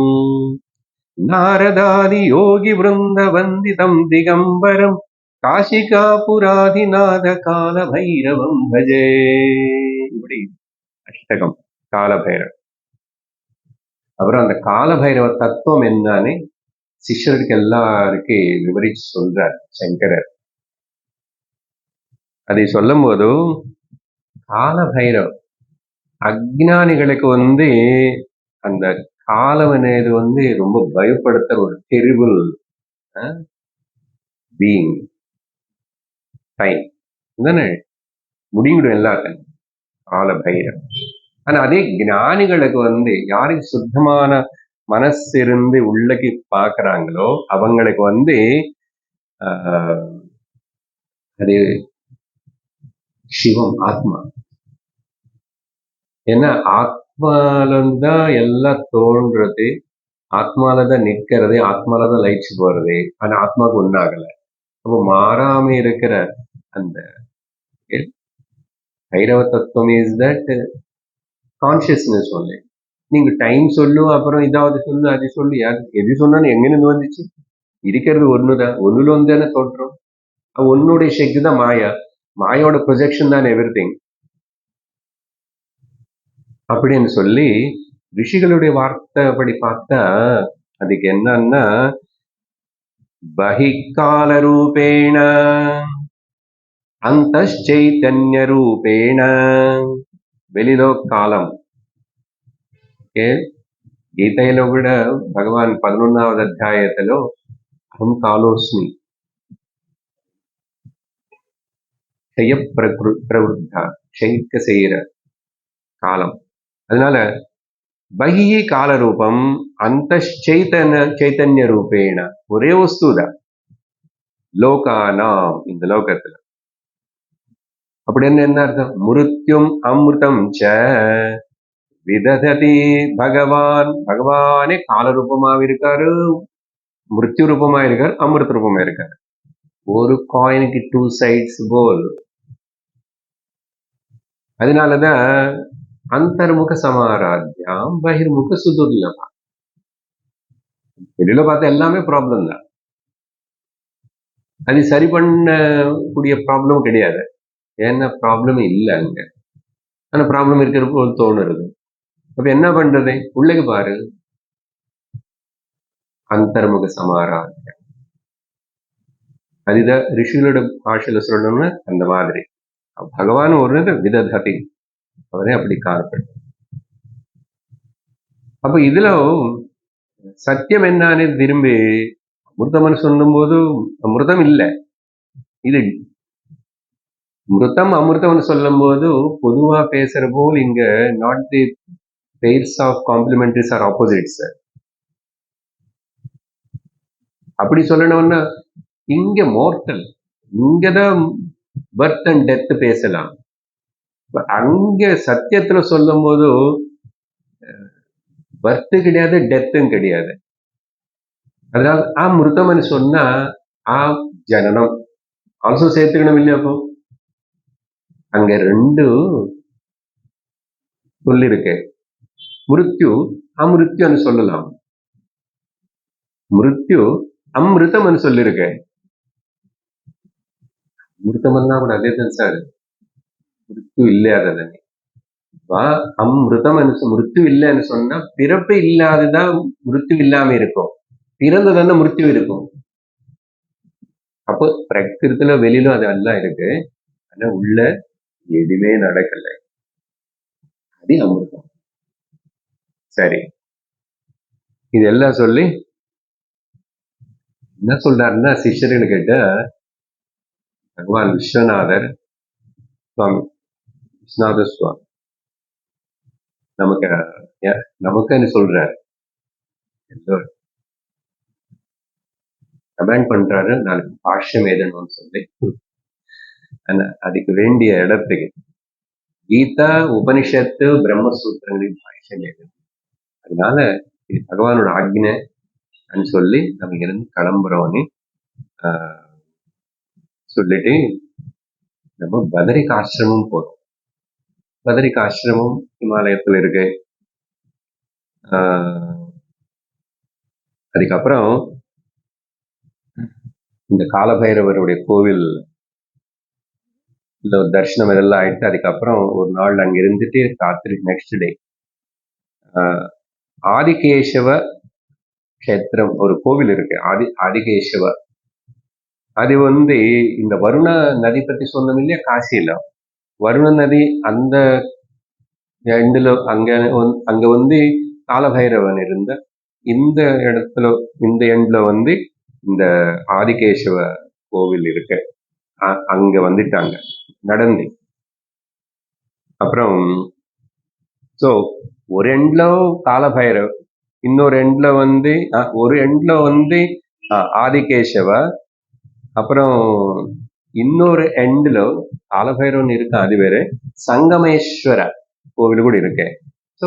நாரதாதி யோகி விருந்த வந்திதம் திகம்பரம் காசிகாபுராதிநாத கால பைரவம் பஜே. இப்படி அஷ்டகம் காலபைரவ. அப்புறம் அந்த காலபைரவ தத்துவம் என்னன்னு சிஷ்யருக்கு எல்லாருக்கும் விவரிச்சு சொல்றார் சங்கரர். அதை சொல்லும் போது காலபைரவ அஜ்ஞானிகளுக்கு அந்த காலம் అనేది ரொம்ப பயப்படுத்துற ஒரு டெரிபிள் பீயிங் டைம் தானே, முடிங்கிடும் எல்லாத்தையும் காலபைரவ. ஆனா அதே ஞானிகளுக்கு யாருக்கு சுத்தமான மனசு இருந்து உள்ளக்கு பாக்குறாங்களோ அவங்களுக்கு அது சிவம், ஆத்மா. ஏன்னா ஆத்மாலதான் எல்லாம் தோன்றது, ஆத்மாலதான் நிக்கிறது, ஆத்மாலதான் லைட்ஸ் போறது. ஆனா ஆத்மாவுக்கு ஒன்னாகல. அப்போ மாறாம இருக்கிற அந்த பைரவ தத்துவம் இஸ் தட் கான்சியஸ்னஸ் ஒன்லி. நீங்க டைம் சொல்லு, அப்புறம் இதாவது சொல்லு, அது சொல்லு, எது சொன்னாலும் எங்கிருந்து வந்துச்சு? இருக்கிறது ஒண்ணுதான், ஒண்ணுல தானே தோற்றம். ஒன்னுடைய சக்தி தான் மாயா, மாயோட ப்ரொஜெக்ஷன் தான் எவ்ரி திங் அப்படின்னு சொல்லி ரிஷிகளுடைய வார்த்தை அப்படி பார்த்தா அதுக்கு என்னன்னா, பஹிக்கால ரூபேண அந்தச்சைத்தன்ய ரூபேண, வெளிலோ காலம். గీతలో కూడా భగవాన్ 11వ అధ్యాయతలో అహం కాలోస్మి க்ஷய பிரவருத்த க்ஷயிக்க செய்கிற காலம். அதனால பகியே கால ரூபம், அந்த சைத்தன்ய ரூபேண ஒரே வஸ்துதான் லோகானாம், இந்த லோகத்துல. அப்படின்னு என்ன அர்த்தம்? மிருத்யும் அமிர்தம் ச விதததி பகவான். பகவானே கால ரூபமாக இருக்காரு, மிருத்யு ரூபமா இருக்காரு, அமிர்த ரூபமா இருக்காரு. ஒரு காயினுக்கு டூ சைட்ஸ் போல். அதனாலதான் அந்தர்முக சமாராத்யாம் பகிர்முக சுதுர்லபா. வெளியில பார்த்தா எல்லாமே ப்ராப்ளம் தான். அது சரி பண்ணக்கூடிய ப்ராப்ளம் கிடையாது. ஏன்னா ப்ராப்ளம் இல்லை அங்க. ஆனா ப்ராப்ளம் இருக்கிற போல் தோணுறது. அப்ப என்ன பண்றது? உள்ளே பாரு. அந்தர்முக சமாராத்யம். அதுதான் ரிஷிகளோட பாஷையில சொல்லணும்னா அந்த மாதிரி. பகவான் ஒரு விதததி, அவரே அப்படி காணப்படும். அப்ப இதுல சத்தியம் என்னன்னு திரும்பி அமிர்தம்னு சொல்லும் போது அமிர்தம் இல்லை. இது மிருதம் அமிர்தம்னு சொல்லும் போது பொதுவா பேசுற போல் இங்க not the pairs of complementaries are opposites. அப்படி சொல்லணும்னா இங்க மோர்டல், இங்கதான் பர்த் அண்ட் டெத் பேசலாம். அங்க சத்தியத்துல சொல்லும் போது பர்த்து கிடையாது, டெத்தும் கிடையாது. அதனால மிருதம்னு சொன்னா ஜனனம் ஆல்சோ சேர்த்துக்கணும் இல்லையா? அப்போ அங்க ரெண்டு சொல்லிருக்கு. மிருத்யு அமிருத்யுன்னு சொல்லலாம், மிருத்யு அமிர்தம்னு சொல்லிருக்கு. அமிர்தம்னா கூட அதே தான் சார், மிருத்யு இல்லையாதது. அமிர்தம் மிருத்யு இல்லைன்னு சொன்னா பிறப்பு இல்லாததான் மிருத்யு இல்லாம இருக்கும், பிறந்ததான மிருத்யு இருக்கும். அப்போ பிரகிருத்துல வெளியிலும் அது எல்லாம் இருக்கு, ஆனா உள்ள எதுவுமே நடக்கல, அது அமிர்தம். சரி, இதெல்லாம் சொல்லி என்ன சொல்றாருன்னா சிஷ்யர்கள் கிட்ட பகவான் விஸ்வநாதர் சுவாமி, விஸ்வநாத சுவாமி நமக்குன்னு சொல்றாரு, கமெண்ட் பண்றாரு. நாளைக்கு பாஷ்யம் எழுதணும்னு சொல்லி அதுக்கு வேண்டிய இடத்துக்கு கீதா உபனிஷத்து பிரம்மசூத்திரங்களின் பாஷ்யம் எழுதணும். அதனால இது பகவானோட ஆக்ஞைன்னு சொல்லி நம்ம இருந்து கிளம்புறோன்னு சொல்லிட்டு நம்ம பதரிக் ஆசிரமம் போறோம். பதரிக் ஆசிரமம் இமாலயத்துல இருக்கு. அதுக்கப்புறம் இந்த காலபைரவருடைய கோவில் தர்ஷனம் இதெல்லாம் ஆயிட்டு அதுக்கப்புறம் ஒரு நாள் அங்க இருந்துட்டு ராத்திரி நெக்ஸ்ட் டே ஆதிகேசவ கஷேத்திரம் ஒரு கோவில் இருக்கு, ஆதிகேசவ. அது இந்த வருண நதி பத்தி சொன்னோம் இல்லையா, காசியில வருண நதி அந்த எண்டுல அங்க காலபைரவன் இருந்த இந்த இடத்துல, இந்த எண்ட்ல இந்த ஆதிகேசவ கோவில் இருக்கு. அங்க வந்துட்டாங்க நடந்து. அப்புறம் ஒரு எண்ட்ல காலபைரவ், இன்னொரு எண்ட்ல ஒரு எண்ட்ல ஆதிகேசவ, அப்புறம் இன்னொரு எண்ட்ல காலபைரவன் இருக்கு, அது வேற சங்கமேஸ்வர கோவில் கூட இருக்கு. ஸோ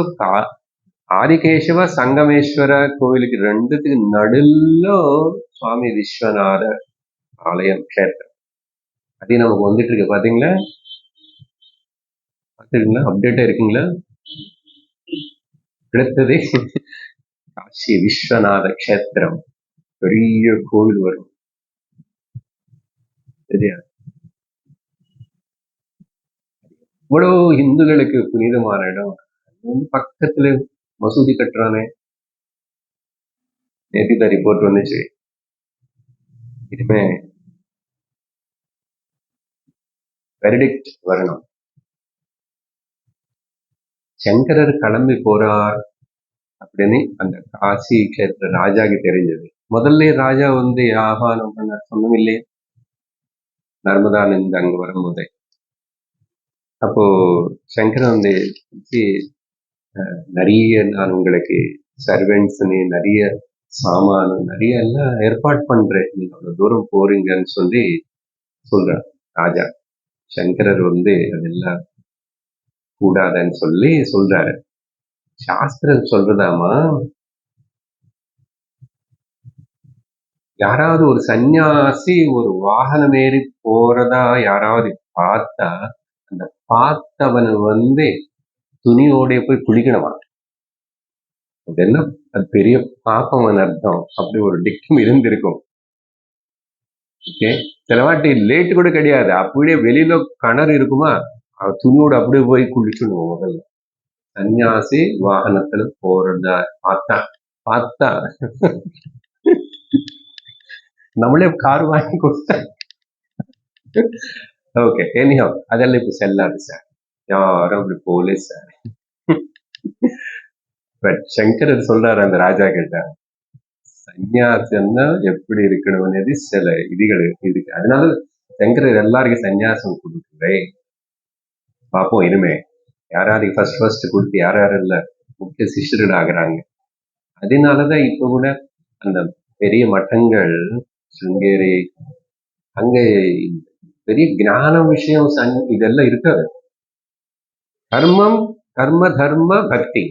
ஆதிகேசவ சங்கமேஸ்வர கோவிலுக்கு ரெண்டுத்துக்கு நடுல சுவாமி விஸ்வநாத ஆலயம் கஷேத்திரம். அது நமக்கு வந்துட்டு இருக்கு, பாத்தீங்களா? பாத்துருக்கீங்களா? அப்டேட்டா இருக்கீங்களா? அடுத்தது காசி விஸ்வநாத கஷேத்திரம், பெரிய கோவில் வரும், சரியா? இவ்வளவு இந்துக்களுக்கு புனிதமான இடம். பக்கத்துல மசூதி கட்டுறானே, நேற்றுதான் ரிப்போர்ட் வந்துச்சு. இனிமே வெரிடிக்ட் வரணும். சங்கரர் கிளம்பி போறார் அப்படின்னு அந்த காசி கஷேத்திர ராஜாக்கு தெரிஞ்சது. முதல்ல ராஜா ஆஹ்வானம் பண்ண சொன்னோம் இல்லையே, நர்மதானந்த் அங்க வரும்போதே. அப்போ சங்கரன் நிறைய நான் உங்களுக்கு சர்வெண்ட்ஸ்ன்னு நிறைய சாமான் நிறைய எல்லாம் ஏற்பாடு பண்றேன், நீங்க அவ்வளவு தூரம் போறீங்கன்னு சொல்லி சொல்றார் ராஜா. சங்கரர் அதெல்லாம் கூடாதுன்னு சொல்லி சொல்றாரு. சாஸ்திரம் சொல்றதாமா, யாராவது ஒரு சந்நியாசி ஒரு வாகனம் ஏறி போறதா யாராவது பார்த்தா, அந்த பார்த்தவன் துணியோட போய் குளிக்கணுமா. அது என்ன, அது பெரிய பாப்பம்னு அர்த்தம். அப்படி ஒரு டிக்கம் இருந்திருக்கும். ஓகே, சில வாட்டி லேட் கூட கிடையாது, அப்படியே வெளியில கிணறு இருக்குமா, துணியோட அப்படியே போய் குளிச்சுடுவோம். முதல்ல சன்னியாசி வாகனத்துல போறதா பார்த்தா பார்த்தா நம்மளே கார் வாங்கி கொடுத்தா. ஓகே, எனிஹவ் அதெல்லாம் இப்ப செல்லாது சார், யாரும் அப்படி போல சார். பட் சங்கரர் சொல்றாரு அந்த ராஜா கிட்ட, சன்னியாசம்னா எப்படி இருக்கணும் అనేది சில விதிகள் இருக்கு. அதனால சங்கரர் எல்லாருக்கும் சன்னியாசம் கொடுக்கவே பார்ப்போம். இனிமே யாராவது ஃபர்ஸ்ட் கொடுத்து யாரெல்ல முக்கிய சிஷ்யர்கள் ஆகுறாங்க. அதனாலதான் இப்ப கூட அந்த பெரிய மட்டங்கள் சிருங்கேரி அங்க பெரிய ஞான விஷயம் இதெல்லாம் இருக்காது. கர்மம், கர்ம தர்ம பக்தி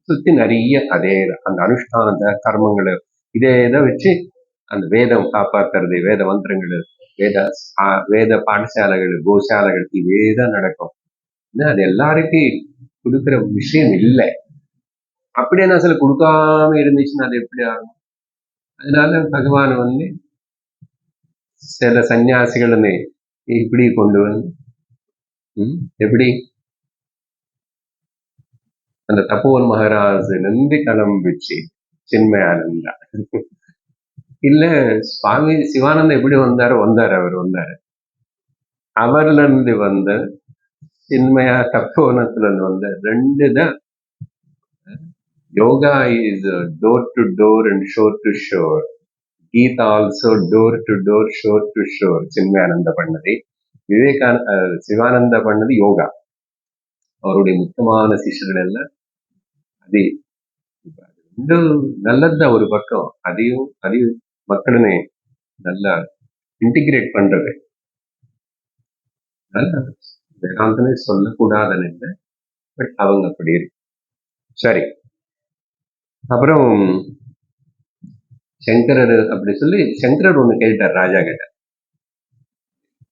சுத்தி நிறைய அதே அந்த அனுஷ்டானத்தை கர்மங்களை இதேதான் வச்சு அந்த வேதம் காப்பாத்துறது, வேத மந்திரங்கள், வேத பாடசாலைகள், கோசாலைகள் இதேதான் நடக்கும். அது எல்லாருக்கும் கொடுக்குற விஷயம் இல்லை. அப்படியே நான் சில கொடுக்காம இருந்துச்சுன்னா அது எப்படி ஆகும்? அதனால பகவான் சில சன்னியாசிகளை இப்படி கொண்டு எப்படி அந்த தப்போவன் மகாராஜ் நந்தி கிளம்பிச்சு சின்மயானந்தா. இல்ல சுவாமி சிவானந்தா எப்படி வந்தாரு, அவர் வந்தாரு. அவர்ல இருந்து வந்த சின்மயா தப்போவனத்துல இருந்து வந்த ரெண்டு தான். Yoga is door to door and shore to shore. Gita also door to door, shore to shore. Chinmayananda பண்ணது, சிவானந்தா பண்ணது யோகா. அவருடைய முக்கியமான சிஷ்யர்கள் எல்லாம் அது நல்லதுதான் ஒரு பக்கம். அதையும் மக்களுமே நல்லா இன்டிகிரேட் பண்றது. வேதாந்தமே சொல்லக்கூடாதுன்னு இல்லை, பட் அவங்க அப்படி இருக்கு. சரி, அப்புறம் சங்கரர் அப்படி சொல்லி சங்கரர் ஒண்ணு கேட்டார் ராஜா கிட்ட,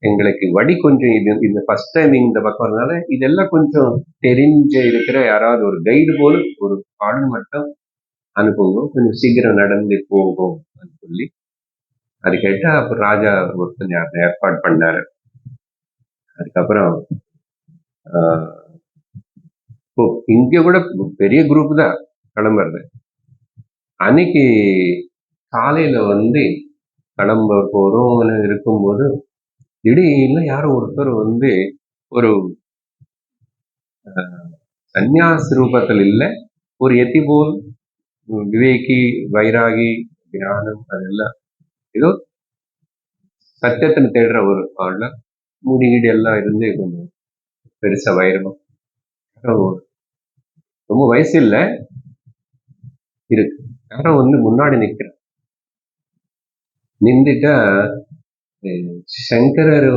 எங்களுக்கு வழி கொஞ்சம் இந்த ஃபர்ஸ்ட் டைம் இந்த பக்கம் வரனால இதெல்லாம் கொஞ்சம் தெரிஞ்ச இருக்கிற யாராவது ஒரு கைடு போல ஒரு பாடல் மட்டும் அனுப்புங்க, கொஞ்சம் சீக்கிரம் நடந்து போகும் சொல்லி அது கேட்டா, அப்புறம் ராஜா ஒருத்தர் ஏற்பாடு பண்ணாரு. அதுக்கப்புறம் இங்க கூட பெரிய குரூப் தான் கிளம்புறது. அன்னைக்கு காலையில கிளம்ப போறோம் இருக்கும்போது திடீர்னு யாரும் ஒருத்தர் ஒரு சந்நியாச ரூபத்தில் இல்லை, ஒரு எத்தி போல் விவேகி, வைராகி, ஞானம் அதெல்லாம் ஏதோ சத்தியத்தை தேடுற ஒரு ஆள்ல முடிகீடு எல்லாம் இருந்து கொஞ்சம் பெருசா வைரமா, ரொம்ப வயசு இல்லை இருக்கு. யாரும் முன்னாடி நின்றுட்டா சங்கரர்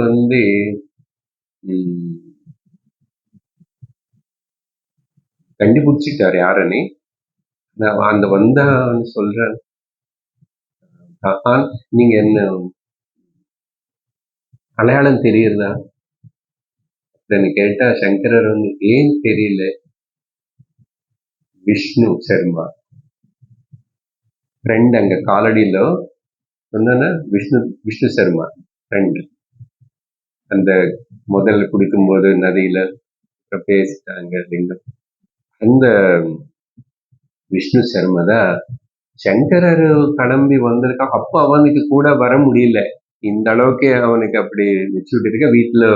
கண்டுபிடிச்சிட்டாரு யாருன்னு. அந்த வந்தான்னு சொல்ற, நீங்க என்ன அடையாளம் தெரியுறதா அப்படின்னு கேட்டா, சங்கரர் ஏன் தெரியல, விஷ்ணு சர்மா ஃப்ரெண்ட் அங்க காலடியில சொன்ன விஷ்ணு சர்மா ஃப்ரெண்ட். அந்த முதல்ல குடிக்கும் போது நதியில பேசிட்டாங்க அப்படின்னு அந்த விஷ்ணு சர்மா தான் சங்கரர் கிளம்பி வந்திருக்கா. அப்ப அவனுக்கு கூட வர முடியல, இந்த அளவுக்கு அவனுக்கு அப்படி மெச்சூரிட்டி இருக்க. வீட்டுல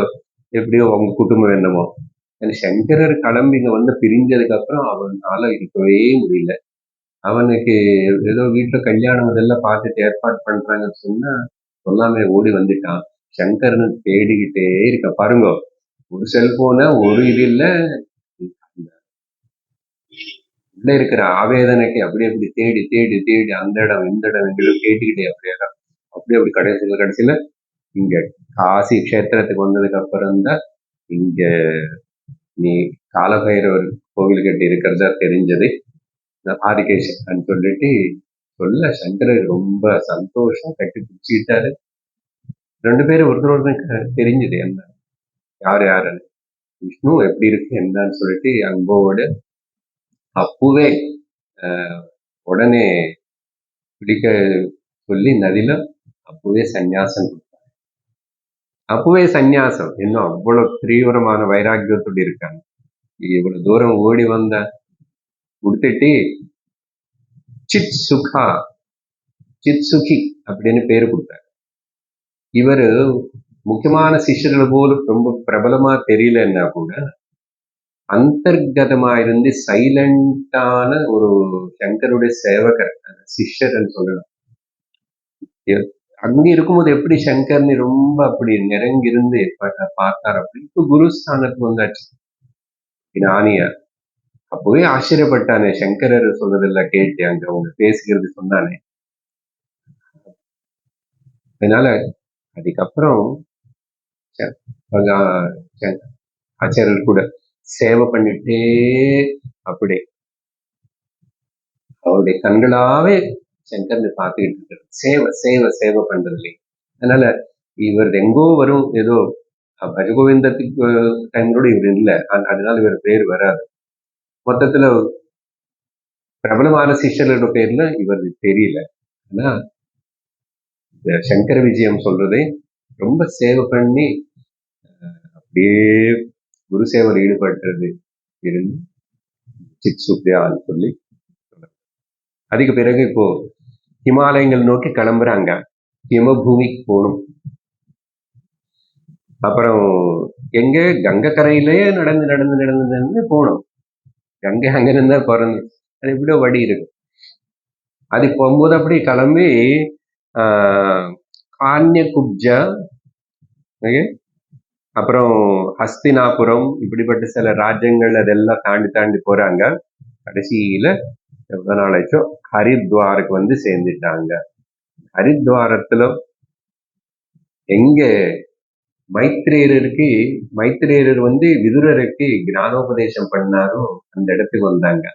எப்படியோ அவங்க குடும்பம் என்னமோ, சங்கரர் கிளம்பி இங்க பிரிஞ்சதுக்கு அப்புறம் அவனால இருக்கவே முடியல. அவனுக்கு ஏதோ வீட்டுல கல்யாணம் இதெல்லாம் பார்த்துட்டு ஏற்பாடு பண்றாங்கன்னு சொன்னா சொல்லாம ஓடி வந்துட்டான். சங்கரன் தேடிக்கிட்டே இருக்க பாருங்க, ஒரு செல்போன ஒரு இது இல்ல, உள்ள இருக்கிற ஆவேதனைக்கு அப்படி தேடி தேடி தேடி அந்த இடம் இந்த இடம் எங்களும் கேட்டுக்கிட்டே அப்படி கடைசியில இங்க காசி கஷேத்திரத்துக்கு வந்ததுக்கு அப்புறம் தான் இங்க நீ காலபைரவர் கோவில் கட்டி இருக்கிறதா தெரிஞ்சது. ஆதிகேசன் சொல்லிட்டு சங்கரர் ரொம்ப சந்தோஷம், கட்டி பிடிச்சிக்கிட்டாரு. 2 பேரும் ஒருத்தர் தெரிஞ்சது என்ன யாருன்னு. விஷ்ணு எப்படி இருக்கு என்னன்னு சொல்லிட்டு அன்போடு அப்பவே உடனே பிடிக்க சொல்லி நதியில அப்பவே சந்நியாசம் கொடுத்தாங்க. அப்பவே சந்நியாசம், இன்னும் அவ்வளவு தீவிரமான வைராக்கியத்தோடு இருக்காங்க. இவ்வளவு தூரம் ஓடி வந்த கொடுத்துட்டு சித் சுகி அப்படின்னு பேரு கொடுத்தாரு. இவரு முக்கியமான சிஷ்யர்கள் போல ரொம்ப பிரபலமா தெரியலன்னா கூட அந்தர்கதமா இருந்து சைலண்டான ஒரு சங்கருடைய சேவகர், சிஷ்யர்ன்னு சொல்லலாம். அங்க இருக்கும்போது எப்படி சங்கர்னு ரொம்ப அப்படி நெருங்கி இருந்து பார்த்தார். அப்படி இப்ப குருஸ்தானத்துக்கு வந்தாச்சு ஞானியா. அப்பவே ஆச்சரியப்பட்டானே, சங்கரர் சொல்றதெல்லாம் கேட்டு அங்க அவங்க பேசுகிறது சொன்னானே. அதனால அதுக்கப்புறம் ஆச்சாரியர் கூட சேவை பண்ணிட்டே அப்படி அவருடைய கண்களாவே சங்கர்னு பார்த்துக்கிட்டு இருக்காரு. சேவை பண்றதுலே. அதனால இவர் எங்கோ வரும், ஏதோ பஜகோவிந்தத்துக்கு டைமோட இவர் இல்லை, அதனால இவர் பேர் வராது. மொத்தத்துல பிரபலமான சிஷ்யர்களோட பேர்ல இவர் தெரியல. ஆனா இந்த சங்கர விஜயம் சொல்றதே ரொம்ப சேவை பண்ணி அப்படியே குரு சேவையில் ஈடுபடுறது இருந்து சித் சுப்ரியான்னு சொல்லி. அதுக்கு பிறகு இப்போ ஹிமாலயங்கள் நோக்கி கிளம்புறாங்க. ஹிமபூமிக்கு போகணும். அப்புறம் எங்க கங்கை கரையிலேயே நடந்து போகணும். கங்கை அங்கிருந்தா பிறந்து அது எப்படியோ வழி இருக்கு. அது போகும்போது அப்படி கிளம்பி கான்யகுப்ஜ, அப்புறம் ஹஸ்தினாபுரம், இப்படிப்பட்ட சில ராஜ்யங்கள் அதெல்லாம் தாண்டி போறாங்க. கடைசியில எவ்வளவு நாள் ஆச்சோ ஹரித்வாருக்கு வந்து சேர்ந்துட்டாங்க. ஹரித்வாரத்துல எங்க மைத்ரேயர் வந்து விதுரருக்கு ஞானோபதேசம் பண்ணாரோ அந்த இடத்துக்கு வந்தாங்க.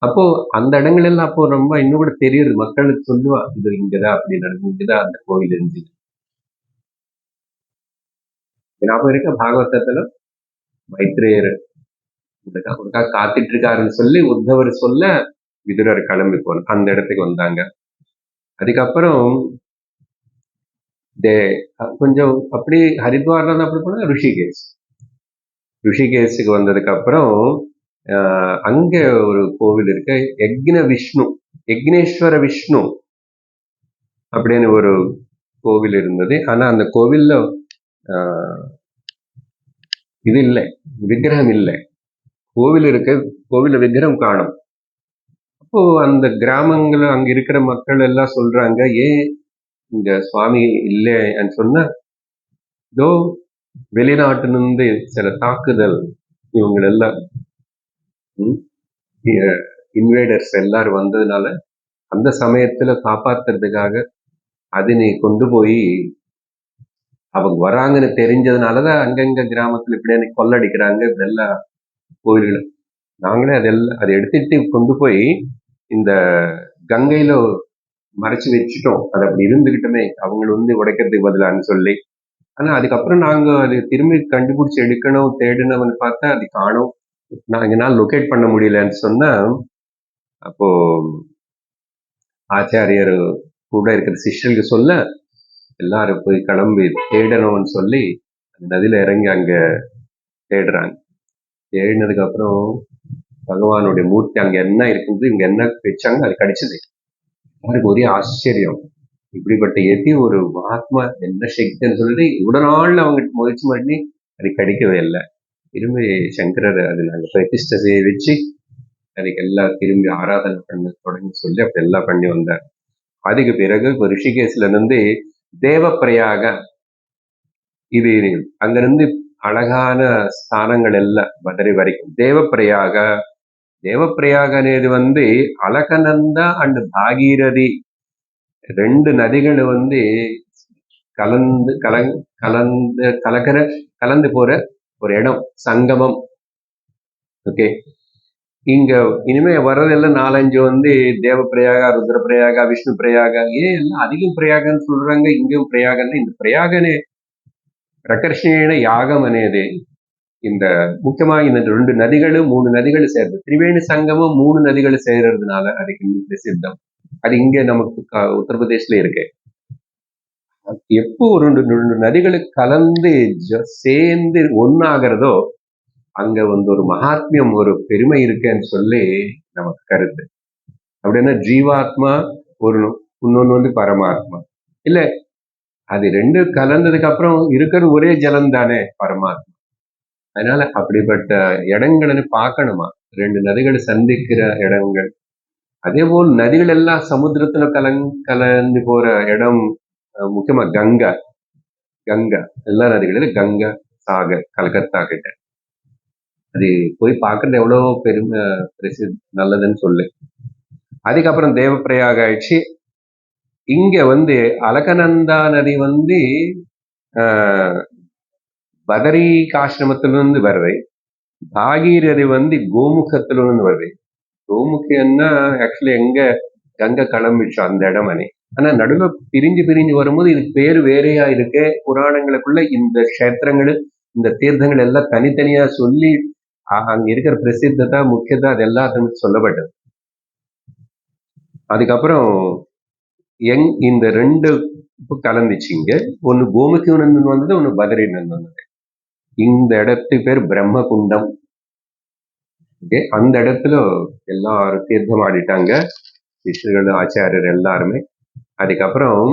அப்போ அந்த இடங்கள் எல்லாம் அப்போ ரொம்ப இன்னும் கூட தெரியுது, மக்களுக்கு சொல்லுவா இது இங்கதான் அப்படி நடந்து, இங்கதான் அந்த கோயில் இருந்து. ஞாபகம் இருக்க பாகவதத்துல மைத்ரேயர் உனக்காக காத்துட்டு இருக்காருன்னு சொல்லி உத்தவர் சொல்ல விதுரர் கிளம்பி போன அந்த இடத்துக்கு வந்தாங்க. அதுக்கப்புறம் கொஞ்சம் அப்படி ஹரித்வார்ல அப்படி போனா ரிஷிகேஷுக்கு வந்ததுக்கு அப்புறம் அங்க ஒரு கோவில் இருக்கு, யக்னேஸ்வர விஷ்ணு அப்படின்னு ஒரு கோவில் இருந்தது. ஆனா அந்த கோவில்ல இது இல்லை, விக்கிரகம் இல்லை. கோவில் இருக்கு, கோவில்ல விக்கிரகம் காணும். அப்போ அந்த கிராமங்கள் அங்க இருக்கிற மக்கள் எல்லாம் சொல்றாங்க, ஏன் இங்க சுவாமி இல்லைன்னு சொன்ன, இதோ வெளிநாட்டிலிருந்து சில தாக்குதல், இவங்களெல்லாம் இன்வேடர்ஸ் எல்லாரும் வந்ததுனால அந்த சமயத்துல காப்பாத்துறதுக்காக அது நீ கொண்டு போய் அவங்க வராங்கன்னு தெரிஞ்சதுனாலதான் அங்கங்க கிராமத்துல இப்படி கொள்ளடிக்கிறாங்க இதெல்லாம் கோயில்கள். நாங்களே அதை எடுத்துட்டு கொண்டு போய் இந்த கங்கையில மறைச்சு வச்சுட்டோம், அது அப்படி இருந்துகிட்டோமே அவங்களை வந்து உடைக்கிறதுக்கு பதிலான்னு சொல்லி. ஆனா அதுக்கப்புறம் நாங்க அது திரும்பி கண்டுபிடிச்சு எடுக்கணும் தேடணும்னு பார்த்தா அது காணும், எங்களால் லொக்கேட் பண்ண முடியலன்னு சொன்னா, அப்போ ஆச்சாரியர் கூட இருக்கிற சிஷ்யர்களுக்கு சொல்ல எல்லாரும் போய் கிளம்பி தேடணும்னு சொல்லி அந்த நதியில இறங்கி அங்க தேடுறாங்க. தேடினதுக்கு அப்புறம் பகவானுடைய மூர்த்தி அங்க என்ன இருக்குது, இங்க என்ன வச்சாங்க, அது கிடைச்சது. அவருக்கு ஒரே ஆச்சரியம், இப்படிப்பட்ட எதி ஒரு மகாத்மா என்ன சக்தின்னு சொல்லிட்டு இவ்வளவு நாள் அவங்க முயற்சி பண்ணி அது கிடைக்கவே இல்லை. திரும்பி சங்கரர் அது நாங்கள் பிரதிஷ்டை செய்ய வச்சு அதுக்கு எல்லாம் திரும்பி ஆராதனை பண்ண தொடங்கி சொல்லி அப்படி எல்லாம் பண்ணி வந்தார். அதுக்கு பிறகு இப்போ ரிஷிகேஷ்ல இருந்து தேவப்பிரயாக, இது அங்கிருந்து அழகான ஸ்தானங்கள் எல்லாம் மதுரை வரைக்கும். தேவப்பிரயாக అనేది வந்து அலகநந்தா அண்ட் பாகீரதி 2 நதிகள் வந்து கலந்து போற ஒரு இடம், சங்கமம். ஓகே. இங்க இனிமே வர்றதெல்லாம் 4, 5 தேவ பிரயாகா, ருத்ர பிரயாகா, விஷ்ணு பிரயாகா, ஏன் எல்லாம் அதிகம் பிரயாகன்னு சொல்றாங்க, இங்கேயும் பிரயாகன்னு. இந்த பிரயாகனே ప్రకర్షేణ యాగం అనేది இந்த முக்கியமா இந்த 2 நதிகளும் 3 நதிகள் சேர்ந்து திரிவேணி சங்கமம் 3 நதிகள் சேர்றதுனால அதுக்கு இன்னும் பிரசித்தம். அது இங்க நமக்கு உத்தரப்பிரதேஷ்ல இருக்கு. எப்போ ஒரு 2 நதிகளுக்கு கலந்து சேர்ந்து ஒன்னாகிறதோ அங்க ஒரு மகாத்மியம், ஒரு பெருமை இருக்குன்னு சொல்லி நமக்கு கருத்து. அப்படின்னா ஜீவாத்மா ஒரு, இன்னொன்னு பரமாத்மா. இல்ல, அது 2 கலந்ததுக்கு அப்புறம் இருக்கிறது ஒரே ஜலம் தானே பரமாத்மா. அதனால அப்படிப்பட்ட இடங்களை பார்க்கணுமா, 2 நதிகள் சந்திக்கிற இடங்கள். அதே போல் நதிகள் எல்லாம் சமுத்திரத்துல கலந்து போற இடம் முக்கியமா கங்கா. கங்கா எல்லா நதிகளிலும் கங்கா சாகர் கல்கத்தா கிட்ட. அது போய் பார்க்கறது எவ்வளவு பெருமை நல்லதுன்னு சொல்லு. அதுக்கப்புறம் தேவப்பிரயாக ஆயிடுச்சு. இங்க அலகநந்தா நதி பதரி காசிரமத்திலிருந்து வருது. பாகீரதி கோமுகத்திலிருந்து வருது. கோமுகன்னா ஆக்சுவலி எங்க கங்கை கிளம்பிச்சோ அந்த இடம் அணி. ஆனா நடுவில் பிரிஞ்சு வரும்போது இதுக்கு பேரு வேறையா இருக்கு. புராணங்களுக்குள்ள இந்த கஷேத்திரங்கள், இந்த தீர்த்தங்கள் எல்லாம் தனித்தனியா சொல்லி அங்க இருக்கிற பிரசித்ததா முக்கியதா அது எல்லாத்தையும் சொல்லப்பட்டது. அதுக்கப்புறம் இந்த 2 கலந்துச்சு. இங்க ஒண்ணு கோமுகி வந்தது, ஒண்ணு பதரி வந்தது. இந்த இடத்துக்கு பேர் பிரம்ம குண்டம். அந்த இடத்துல எல்லாரும் தீர்த்தம் ஆடிட்டாங்க, சிஷ்யர்கள் ஆச்சாரியர் எல்லாருமே. அதுக்கப்புறம்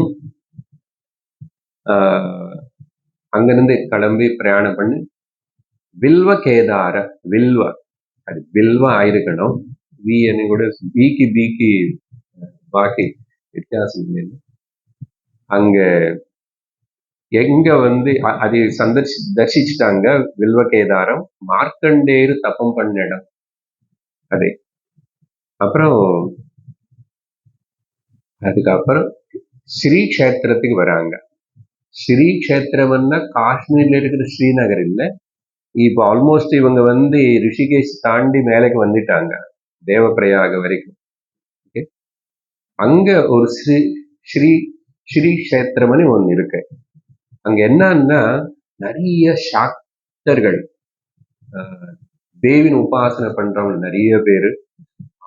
அங்கிருந்து கிளம்பி பிரயாணம் பண்ணி வில்வ கேதார, அது வில்வ ஆயிருக்கணும். கூட பீக்கி பாக்கி வித்தியாசம் இல்லை. அங்க எங்க அது தரிசிச்சுட்டாங்க. வில்வ கேதாரம் மார்க்கண்டேயர் தப்பம் பண்ண இடம் அது. அப்புறம் அதுக்கப்புறம் ஸ்ரீ கஷேத்திரத்துக்கு வராங்க. ஸ்ரீ கஷேத்திரம்னா காஷ்மீர்ல இருக்கிற ஸ்ரீநகர் இல்ல. இப்போ ஆல்மோஸ்ட் இவங்க ரிஷிகேஷ் தாண்டி மேலைக்கு வந்துட்டாங்க, தேவப்பிரயாக வரைக்கும். அங்க ஒரு ஸ்ரீ கஷேத்திரம்னு ஒண்ணு இருக்கு. அங்க என்னன்னா நிறைய சாக்தர்கள், தேவின் உபாசனை பண்றவங்க நிறைய பேரு,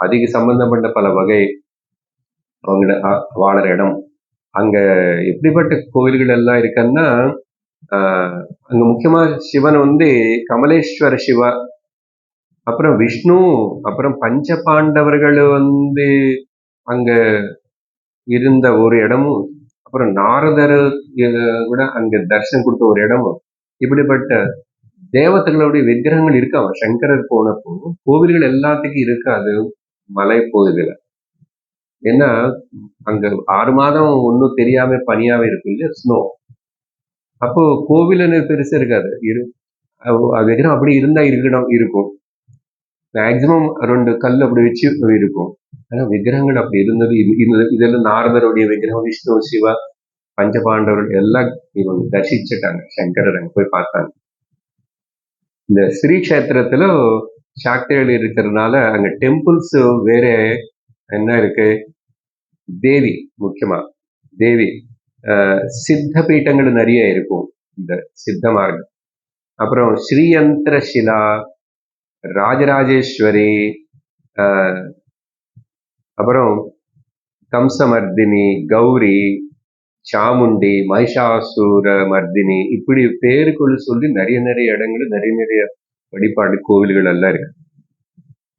அதுக்கு சம்பந்தப்பட்ட பல வகை அவங்கள வாழற இடம். அங்க எப்படிப்பட்ட கோவில்கள் எல்லாம் இருக்குன்னா, அங்க முக்கியமா சிவன் கமலேஸ்வர சிவா, அப்புறம் விஷ்ணு, அப்புறம் பஞ்ச பாண்டவர்கள் அங்க இருந்த ஒரு இடமும், அப்புறம் நாரதர் கூட அங்க தரிசனம் கொடுத்த ஒரு இடமும், இப்படிப்பட்ட தேவதைகளுடைய விக்கிரகங்கள் இருக்காம. சங்கரர் போனப்போ கோவில்கள் எல்லாத்துக்கும் இருக்காது மலை பகுதியில. ஏன்னா அங்க 6 மாதம் ஒன்னும் தெரியாம பனியாவே இருக்கும் இல்லையா, ஸ்னோ. அப்போ கோவில் பெருசா இருக்காது. விக்கிரம் அப்படி இருந்தா இருக்கும். மேக்சிமம் 2 கல் அப்படி வச்சு இருக்கும். ஆனா விக்கிரகங்கள் அப்படி இருந்தது. இதெல்லாம் நாரதருடைய விக்கிரகம், விஷ்ணு, சிவா, பஞ்ச பாண்டவர்கள் எல்லாம் இவங்க தரிசிச்சுட்டாங்க. சங்கரர் அங்க போய் பார்த்தாங்க. இந்த ஸ்ரீ கஷேத்திரத்துல சாக்திகள் இருக்கிறதுனால அங்க டெம்பிள்ஸ் வேற என்ன இருக்கு, தேவி, முக்கியமா தேவி சித்த பீட்டங்கள் நிறைய இருக்கும் இந்த சித்த மார்க்கம். அப்புறம் ஸ்ரீயந்திர சிலா, ராஜராஜேஸ்வரி, அப்புறம் கம்சமர்தினி, கௌரி, சாமுண்டி, மகிஷாசூர மர்தினி, இப்படி பேருக்குள் சொல்லி நிறைய இடங்கள், நிறைய வழிபாடு கோவில்கள் எல்லாம் இருக்கு.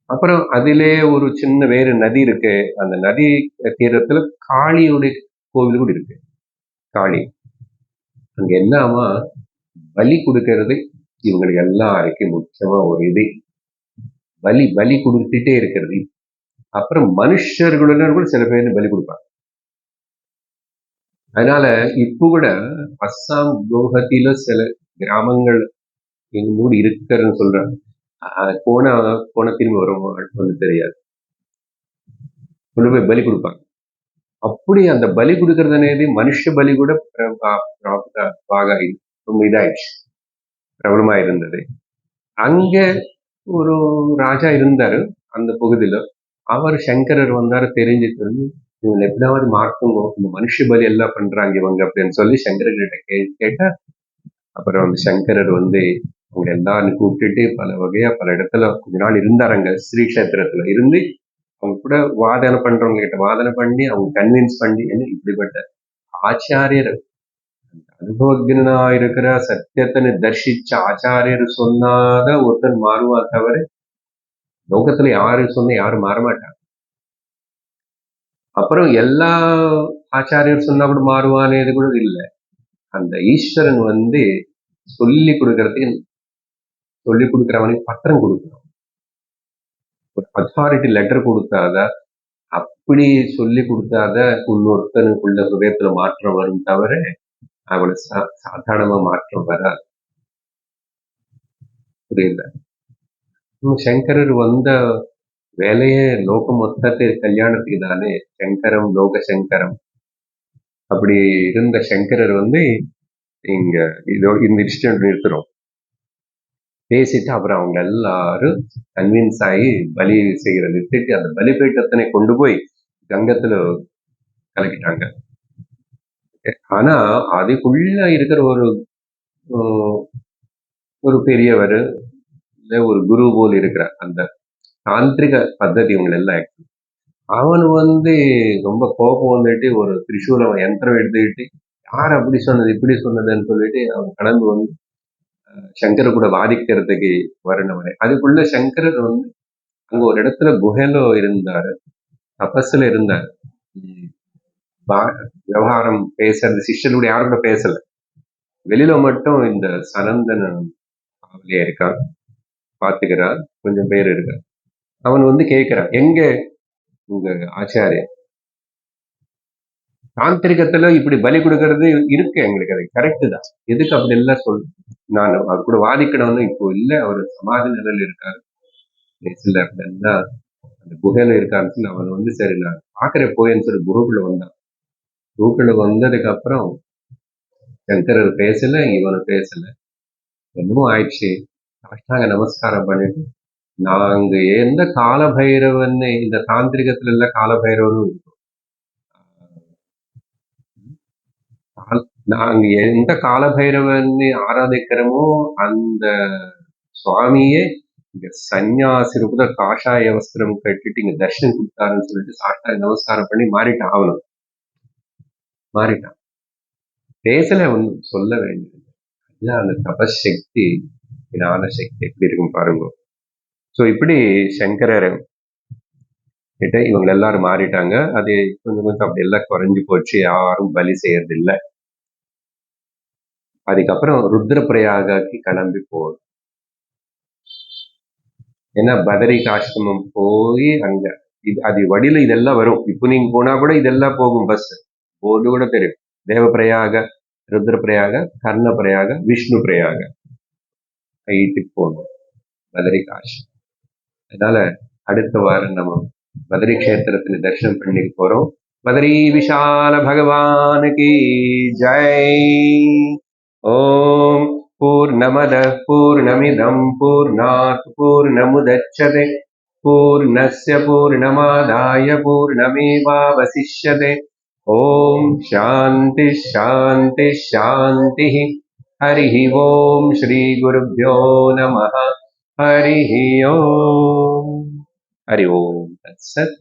அப்புறம் அதிலே ஒரு சின்ன வேறு நதி இருக்கு. அந்த நதி தீரத்துல காளியுடைய கோவில் கூட இருக்கு. காளி அங்க என்னமா பலி கொடுக்கறது இவங்களுக்கு எல்லாருக்கும் முக்கியமா ஒரு இது. பலி கொடுத்துட்டே இருக்கிறது. அப்புறம் மனுஷர்களுடன் கூட சில பேர் பலி கொடுப்பாங்க. அதனால இப்ப கூட அஸ்ஸாம் குவஹாத்தில சில கிராமங்கள் எங்க மூடி இருக்கிறன்னு சொல்றாங்க. போன திரும்பி வரும் ஒண்ணு தெரியாது, கொண்டு போய் பலி கொடுப்பாங்க. அப்படி அந்த பலி கொடுக்கறது மனுஷ பலி கூட ரொம்ப இதாயிடுச்சு, பிரபலமா இருந்தது. அங்க ஒரு ராஜா இருந்தாரு அந்த பகுதியில. அவர் சங்கரர் வந்தாரு தெரிஞ்சு இவங்க எப்படியாவது மாத்துங்கோ, இந்த மனுஷ பலி எல்லாம் பண்றாங்க இவங்க அப்படின்னு சொல்லி சங்கரர் கிட்ட கேட்டா, அப்புறம் வந்து சங்கரர் வந்து அவங்க எல்லாரும் கூப்பிட்டுட்டு பல வகையா பல இடத்துல கொஞ்ச நாள் இருந்தாருங்க. ஸ்ரீ கஷேத்திரத்துல இருந்து அவங்க கூட வாதனை பண்றவங்க கிட்ட வாதனை பண்ணி அவங்க கன்வின்ஸ் பண்ணி என்ன இப்படிப்பட்ட ஆச்சாரியர், அனுபவஜனா இருக்கிற சத்தியத்தை தர்ஷிச்ச ஆச்சாரியர் சொன்னாதான் ஒருத்தன் மாறுவா தவிர லோகத்துல யாரு சொன்ன யாரும் மாறமாட்டாங்க. அப்புறம் எல்லா ஆச்சாரியர் சொன்னா கூட மாறுவானேது கூட இல்லை. அந்த ஈஸ்வரன் வந்து சொல்லி கொடுக்கறதுக்கு சொல்லி கொடுக்கறவனுக்கு பத்திரம் கொடுக்கணும். ஒரு அத்தாரிட்டி லெட்டர் கொடுத்தாதான், அப்படி சொல்லி கொடுத்தாத இன்னொருத்தனுக்குள்ள ஹிருதயத்துல மாற்றம் வரும் தவிர அவளை சாதாரணமா மாற்றம் வராது. புரியல. சங்கரர் வந்த வேலையே லோகம் மொத்தத்தை கல்யாணத்துக்கு தானே. சங்கரம் லோக சங்கரம். அப்படி இருந்த சங்கரர் வந்து இங்க இதோ இந்த விஷயம் நிறுத்துறோம். பேசிட்டு அப்புறம் அவங்க எல்லாரும் கன்வின்ஸ் ஆகி பலி செய்யற நிறுத்திட்டு அந்த பலிபீட்டத்தினை கொண்டு போய் கங்கத்துல கலக்கிட்டாங்க. ஆனா அதுக்குள்ள இருக்கிற ஒரு பெரியவர் இல்ல ஒரு குரு போல் இருக்கிற அந்த தாந்திரிக பద్ధதி இவங்க எல்லாம் அவன் வந்து ரொம்ப கோபம் வந்துட்டு ஒரு திரிசூலம் யந்திரம் எடுத்துக்கிட்டு யார் அப்படி சொன்னது இப்படி சொன்னதுன்னு சொல்லிட்டு அவன் கடந்து வந்து சங்கரை கூட வாதிக்கிறதுக்கு வரணுவனே. அதுக்குள்ள சங்கரர் வந்து அங்க ஒரு இடத்துல குகையில இருந்தாரு, தபஸ்ல இருந்தாரு. விவகாரம் பேசுறது சிஷ்யனோட யாரும் கூட பேசல. வெளியில மட்டும் இந்த சனந்தன் காவலியா இருக்கான், பாத்துக்கிறான், கொஞ்சம் பேர் இருக்கான். அவன் வந்து கேட்கிறான், எங்க உங்க ஆச்சாரியன்? தாந்திரிகத்துல இப்படி பலி கொடுக்கறது இருக்கு எங்களுக்கு, அது கரெக்டு தான். எதுக்கு அப்படி எல்லாம் சொல்லு, நான் அவர் கூட வாதிக்கணும்னு இப்போ இல்லை, அவர் சமாதி நிலையில இருக்காரு அப்படின்னா அந்த குகையில இருக்காருன்னு சொல்லி அவன் வந்து சரி நான் பாக்குறேன் போயேன்னு சொல்லி குகைக்குள்ள வந்தான். குகைக்குள்ள வந்ததுக்கு அப்புறம் சங்கரர் பேசல, இவனு பேசல, என்னமோ ஆயிடுச்சு. சாஷ்டாங்க நமஸ்காரம் பண்ணிட்டு நாங்க எந்த காலபைரவன், இந்த தாந்திரிகத்துல எல்லாம் காலபைரவனும் இருக்கும், நாங்க எந்த காலபைரவன் ஆராதிக்கிறோமோ அந்த சுவாமியே இங்க சன்னியாசி ரூபத காஷாய வஸ்திரம் கட்டிட்டு இங்க தர்ஷனம் கொடுத்தாருன்னு சொல்லிட்டு சாஷ்டாங்க நமஸ்காரம் பண்ணி மாறிட்டான். அவனும் மாறிட்டான், பேசல, ஒன்றும் சொல்ல வேண்டியது. அதுதான் அந்த தபசக்தி, ஞான சக்தி எப்படி இருக்கும் பாருங்க. ஸோ இப்படி சங்கரர் கிட்ட இவங்க எல்லாரும் மாறிட்டாங்க. அது கொஞ்சம் கொஞ்சம் அப்படி எல்லாம் குறைஞ்சு போச்சு, யாரும் பலி செய்யறது இல்லை. அதுக்கப்புறம் ருத்ரபிரயாகி கிளம்பி போகணும். ஏன்னா பதரி காஷ்டமம் போய் அங்க அது வடியில இதெல்லாம் வரும். இப்போ நீங்க போனா கூட இதெல்லாம் போகும், பஸ் போர்டு கூட தெரியும். தேவபிரயாக, ருத்ரபிரயாக, கர்ணபிரயாக, விஷ்ணு பிரயாக வீட்டுக்கு போகணும் பதரி காஷ்டம். அதனால அடுத்த வாரம் நம்ம பதரி கஷேத்திரத்துல தரிசனம் பண்ணிட்டு போறோம். பதரி விஷால பகவான் கி ஜெய். ஓம் பூர்ணமதః பூர்ணமிதம் பூர்ணாத் பூர்ணமுதச்யதே பூர்ணஸ்ய பூர்ணமாதாய பூர்ணமேவாவசிஷ்யதே. ஓம் சாந்தி சாந்தி சாந்தி. हरिः ओम श्री गुरुभ्यो नमः. हरिः ओम. हरि ओम तत्सत्.